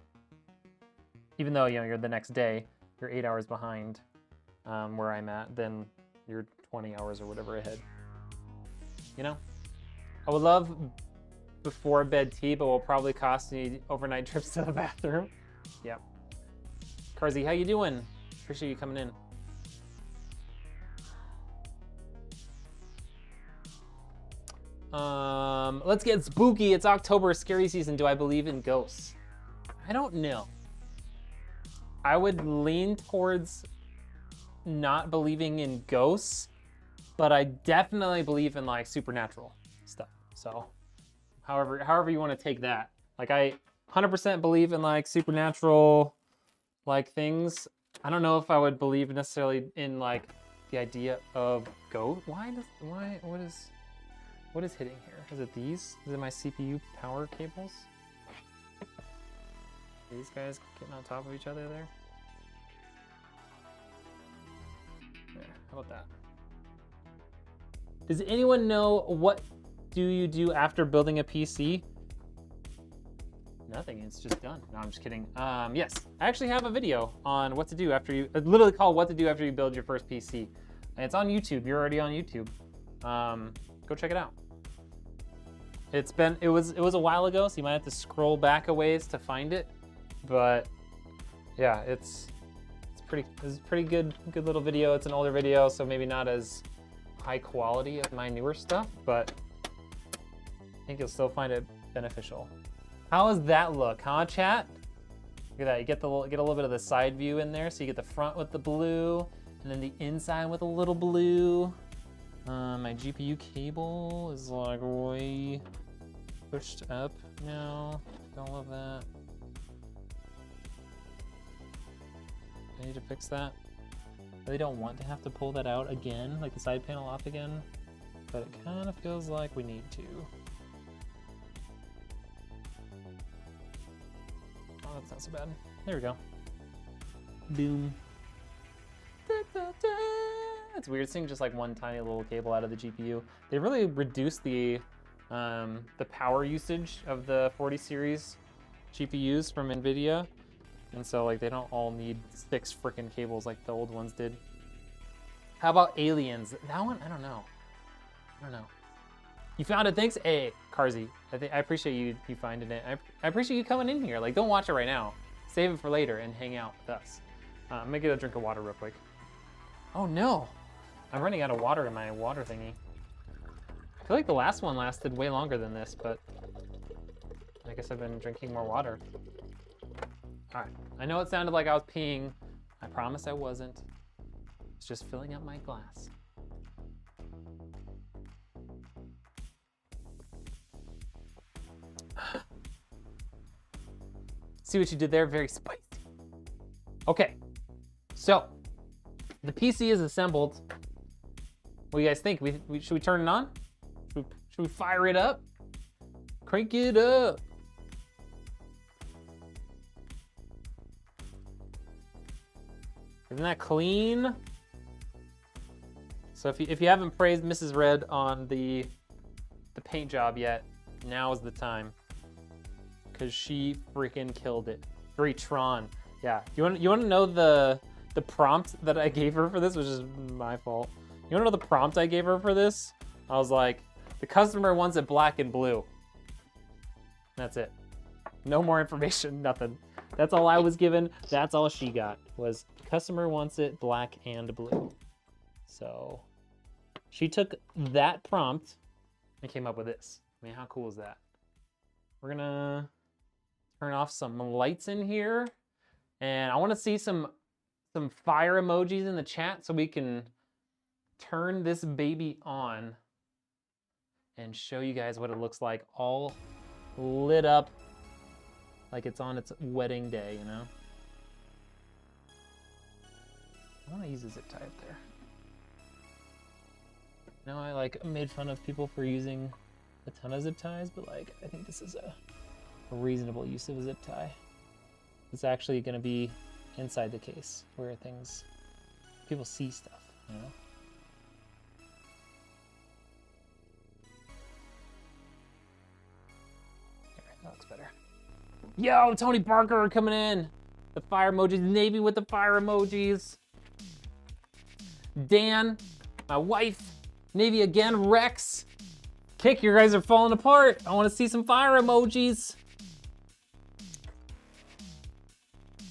Even though, you know, you're the next day, you're 8 hours behind where I'm at, then you're 20 hours or whatever ahead. You know? I would love before bed tea, but will probably cost me overnight trips to the bathroom. Yep. Carzy, how you doing? Appreciate you coming in. Let's get spooky. It's October, scary season. Do I believe in ghosts? I don't know. I would lean towards not believing in ghosts, but I definitely believe in like supernatural stuff. So however you want to take that. Like I 100% believe in like supernatural like things. I don't know if I would believe necessarily in like the idea of ghost. What is hitting here? Is it these? Is it my CPU power cables? These guys getting on top of each other there? There, how about that? Does anyone know what do you do after building a PC? Nothing, it's just done. No, I'm just kidding. Yes, I actually have a video on what to do after you, it's literally called What to Do After You Build Your First PC. And it's on YouTube, you're already on YouTube. Go check it out. It was a while ago, so you might have to scroll back a ways to find it. But yeah, it's a pretty good little video. It's an older video, so maybe not as high quality as my newer stuff, but I think you'll still find it beneficial. How does that look, huh, chat? Look at that, you get a little bit of the side view in there, so you get the front with the blue, and then the inside with a little blue. My GPU cable is like way pushed up now. Don't love that. I need to fix that. I really don't want to have to pull that out again, like the side panel off again, but it kind of feels like we need to. Oh, that's not so bad. There we go. Boom. Da, da, da. It's weird seeing just like one tiny little cable out of the GPU. They really reduced the power usage of the 40 series GPUs from NVIDIA. And so like they don't all need 6 freaking cables like the old ones did. How about Aliens? That one, I don't know. You found it, thanks? Hey, Carzy, I appreciate you finding it. I appreciate you coming in here. Like, don't watch it right now. Save it for later and hang out with us. I'm gonna get a drink of water real quick. Oh no, I'm running out of water in my water thingy. I feel like the last one lasted way longer than this, but I guess I've been drinking more water. All right, I know it sounded like I was peeing. I promise I wasn't. It's just filling up my glass. See what you did there? Very spicy. Okay, so the PC is assembled. What do you guys think? Should we turn it on? Should we fire it up? Crank it up. Isn't that clean? So if you haven't praised Mrs. Red on the paint job yet, now is the time. Cause she freaking killed it. Very Tron. Yeah. You want to know the prompt that I gave her for this, which is my fault. You want to know the prompt I gave her for this? I was like, the customer wants it black and blue. That's it. No more information, nothing. That's all I was given. That's all she got, was customer wants it black and blue. So she took that prompt and came up with this. I mean, how cool is that? We're gonna turn off some lights in here, and I want to see some fire emojis in the chat so we can turn this baby on and show you guys what it looks like, all lit up like it's on its wedding day, you know? I want to use a zip tie up there. Now I like made fun of people for using a ton of zip ties, but like I think this is a reasonable use of a zip tie. It's actually going to be inside the case where people see stuff, you know? Alright, that looks better. Yo, Tony Barker coming in! The fire emojis, Navy with the fire emojis. Dan, my wife, Navy again, Rex. Kick, you guys are falling apart. I want to see some fire emojis.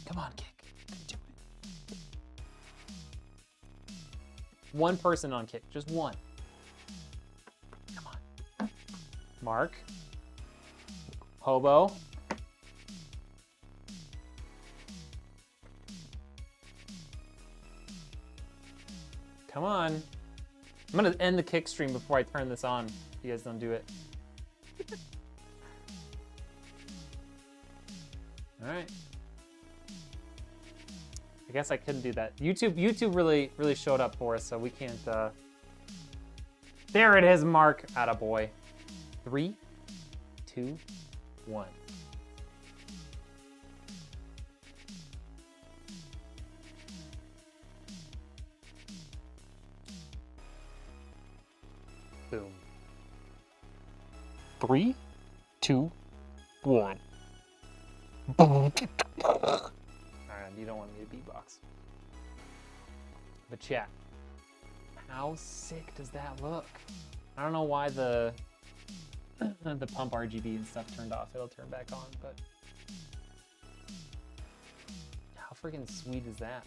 Come on, Kick. Do it. One person on Kick, just one. Come on. Mark. Hobo. Come on. I'm gonna end the Kick stream before I turn this on. If you guys don't do it. All right. I guess I couldn't do that. YouTube really showed up for us, so we can't. There it is, Mark. Attaboy. 3, 2, 1. Boom. 3, 2, 1. Alright, you don't want me to beatbox. But chat, how sick does that look? I don't know why the pump RGB and stuff turned off. It'll turn back on, but how freaking sweet is that?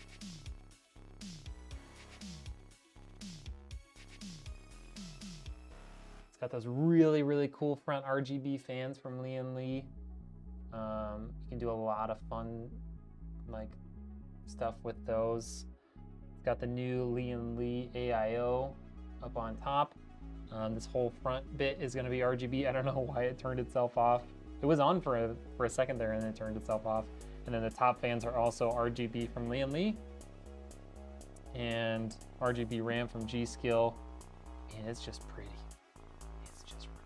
It's got those really cool front RGB fans from Lian Li. You can do a lot of fun like stuff with those. It's got the new Lian Li AIO up on top. This whole front bit is going to be RGB. I don't know why it turned itself off. It was on for a second there and then it turned itself off. And then the top fans are also RGB from Lian Li and RGB RAM from Gskill, and it's just pretty. It's just really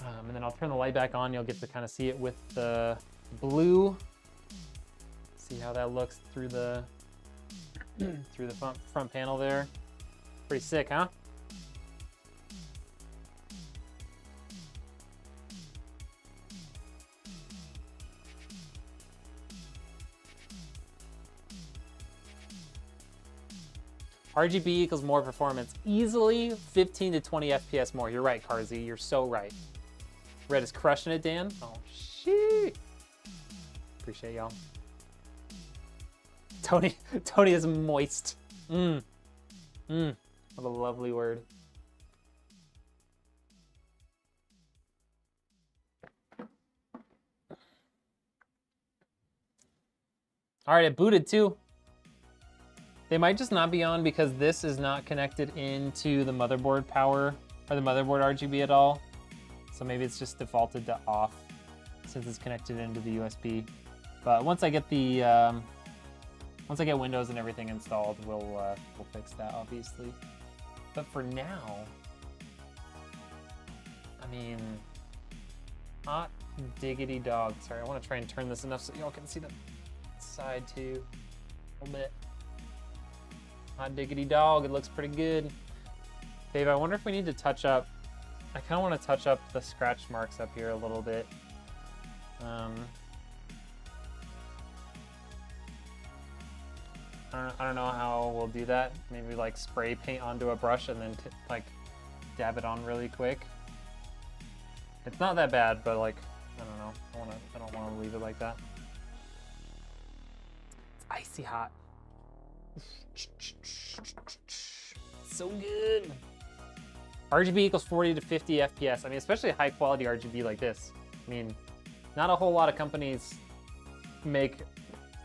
pretty. And then I'll turn the light back on. You'll get to kind of see it with the blue. See how that looks through the front panel there. Pretty sick, huh? RGB equals more performance. Easily 15 to 20 FPS more. You're right, Carzy. You're so right. Red is crushing it, Dan. Oh, shit. Appreciate y'all. Tony is moist. What a lovely word. All right, it booted too. They might just not be on because this is not connected into the motherboard power or the motherboard RGB at all. So maybe it's just defaulted to off since it's connected into the USB. But once I get the once I get Windows and everything installed, we'll fix that obviously. But for now, I mean, hot diggity dog. Sorry, I want to try and turn this enough so y'all can see the side too a little bit. Hot diggity dog, it looks pretty good. Dave, I wonder if we need to touch up, I kind of want to touch up the scratch marks up here a little bit. I don't know how we'll do that. Maybe like spray paint onto a brush and then like dab it on really quick. It's not that bad, but like, I don't know. I don't want to leave it like that. It's icy hot. So good. RGB equals 40 to 50 FPS. I mean, especially high quality RGB like this. I mean, not a whole lot of companies make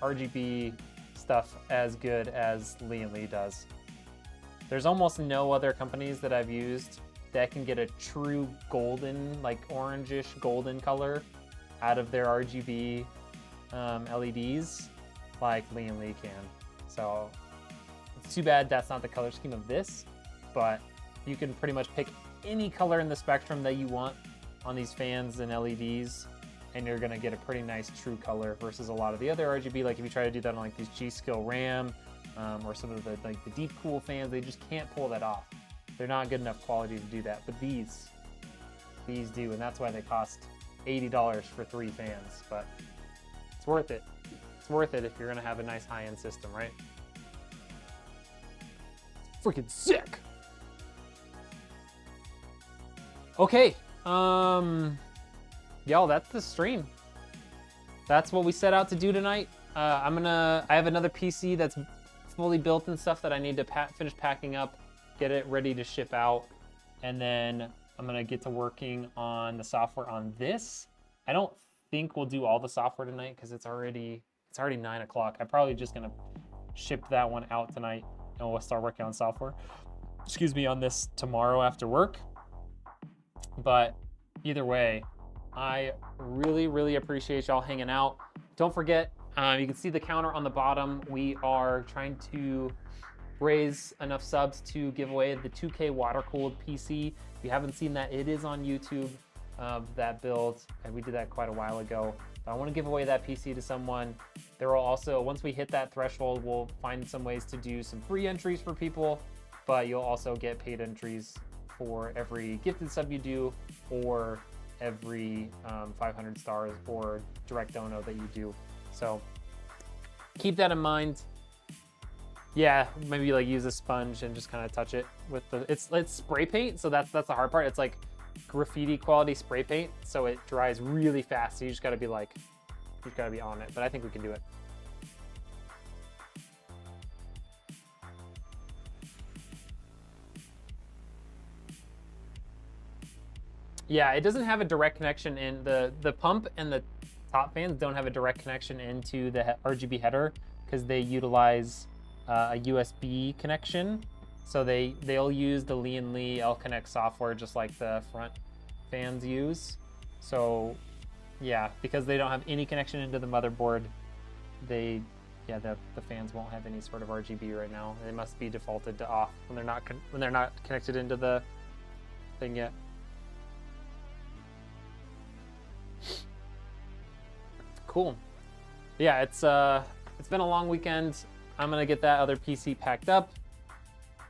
RGB stuff as good as Lian Li does. There's almost no other companies that I've used that can get a true golden, like orangish golden color out of their RGB LEDs like Lian Li can. So it's too bad that's not the color scheme of this, but you can pretty much pick any color in the spectrum that you want on these fans and LEDs, and you're gonna get a pretty nice true color versus a lot of the other RGB. Like if you try to do that on like these Gskill RAM or some of the like the deep cool fans, they just can't pull that off. They're not good enough quality to do that, but these do, and that's why they cost $80 for 3 fans, but it's worth it. It's worth it if you're gonna have a nice high-end system, right? It's freaking sick. Okay, y'all, that's the stream. That's what we set out to do tonight. I have another PC that's fully built and stuff that I need to finish packing up, get it ready to ship out, and then I'm gonna get to working on the software on this. I don't think we'll do all the software tonight because it's already 9 o'clock. I'm probably just gonna ship that one out tonight and we'll start working on software. Excuse me, on this tomorrow after work. But either way, I really, really appreciate y'all hanging out. Don't forget, you can see the counter on the bottom. We are trying to raise enough subs to give away the 2K water-cooled PC. If you haven't seen that, it is on YouTube, that build, and we did that quite a while ago. But I want to give away that PC to someone. There will also, once we hit that threshold, we'll find some ways to do some free entries for people, but you'll also get paid entries for every gifted sub you do, or every 500 stars or direct dono that you do. So keep that in mind. Yeah, maybe like use a sponge and just kind of touch it with the, it's spray paint, so that's the hard part. It's like graffiti quality spray paint, so it dries really fast. So you just gotta be like, you just gotta be on it, but I think we can do it. Yeah, it doesn't have a direct connection in the pump, and the top fans don't have a direct connection into the RGB header because they utilize a USB connection. So they'll use the Lian Li L-Connect software just like the front fans use. So yeah, because they don't have any connection into the motherboard, the fans won't have any sort of RGB right now. They must be defaulted to off when they're not connected into the thing yet. Cool. Yeah, it's been a long weekend. I'm gonna get that other PC packed up.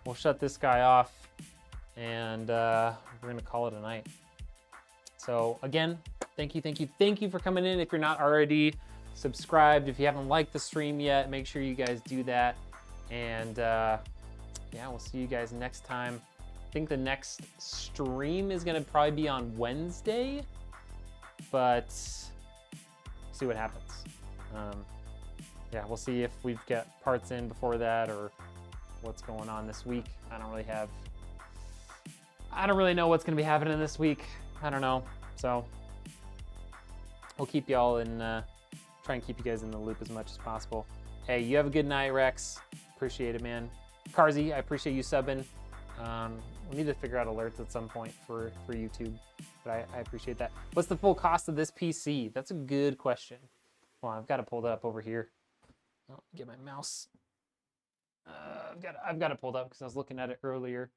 We'll shut this guy off, and we're gonna call it a night. So again, thank you for coming in. If you're not already subscribed, if you haven't liked the stream yet, make sure you guys do that. And yeah, we'll see you guys next time. I think the next stream is gonna probably be on Wednesday, but see what happens. Yeah, we'll see if we've got parts in before that or what's going on this week. I don't really know what's gonna be happening this week. I don't know. So we'll keep y'all in, try and keep you guys in the loop as much as possible. Hey, you have a good night, Rex. Appreciate it, man. Carzy, I appreciate you subbing. We need to figure out alerts at some point for YouTube, but I appreciate that. What's the full cost of this PC? That's a good question. Well, I've got it pulled up over here. Oh, get my mouse. I've got it pulled up because I was looking at it earlier.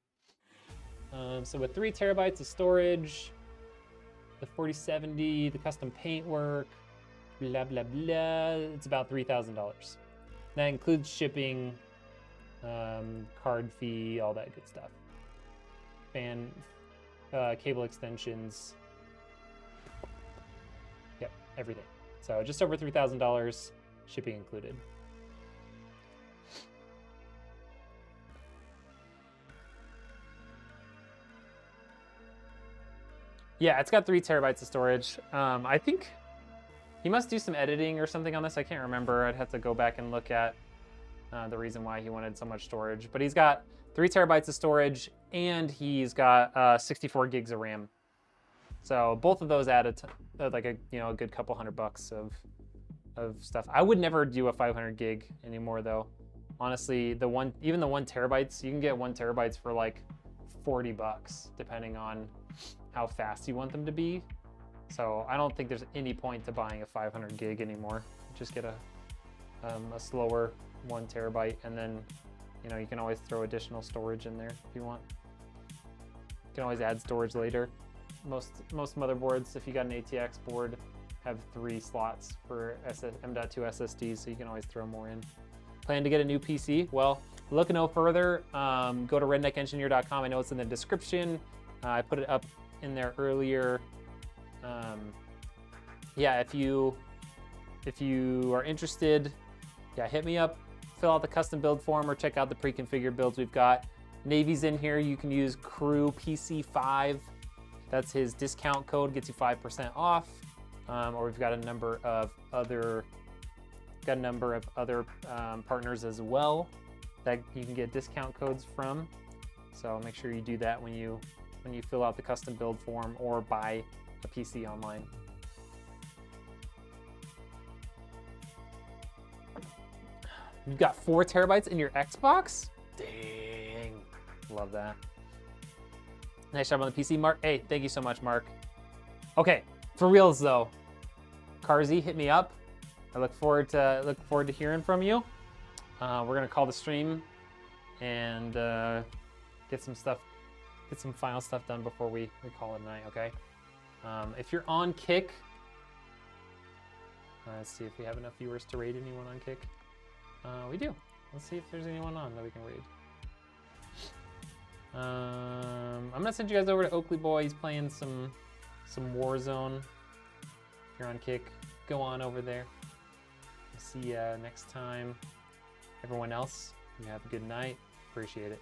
So with 3 terabytes of storage, the 4070, the custom paintwork, blah, blah, blah, it's about $3,000. That includes shipping, card fee, all that good stuff. Fan, cable extensions. Yep, everything. So just over $3,000, shipping included. Yeah, it's got 3 terabytes of storage. I think he must do some editing or something on this. I can't remember. I'd have to go back and look at the reason why he wanted so much storage. But he's got 3 terabytes of storage and he's got 64 gigs of RAM. So both of those added to, like a good couple $100 of stuff. I would never do a 500 gig anymore though. Honestly, even the 1 terabytes, you can get 1 terabytes for like $40 depending on how fast you want them to be. So I don't think there's any point to buying a 500 gig anymore. Just get a slower 1 terabyte, and then you can always throw additional storage in there if you want. You can always add storage later. Most motherboards, if you got an ATX board, have 3 slots for M.2 SSDs, so you can always throw more in. Plan to get a new PC? Well, look no further. Go to rednekengineer.com. I know it's in the description. I put it up in there earlier. Yeah, if you are interested, yeah, hit me up, fill out the custom build form, or check out the pre-configured builds we've got. Navy's in here. You can use crew PC5. That's his discount code, gets you 5% off. Or we've got a number of other partners as well that you can get discount codes from. So make sure you do that when you fill out the custom build form or buy a PC online. You've got 4 terabytes in your Xbox? Dang, love that. Nice job on the PC, Mark. Hey, thank you so much, Mark. Okay, for reals though, Carzy, hit me up. I look forward to hearing from you. We're gonna call the stream and get some final stuff done before we call it a night, okay? If you're on Kick, let's see if we have enough viewers to raid anyone on Kick. We do. Let's see if there's anyone on that we can raid. I'm gonna send you guys over to Oakley Boy. He's playing some Warzone. If you're on Kick, go on over there. We'll see you next time. Everyone else, you have a good night. Appreciate it.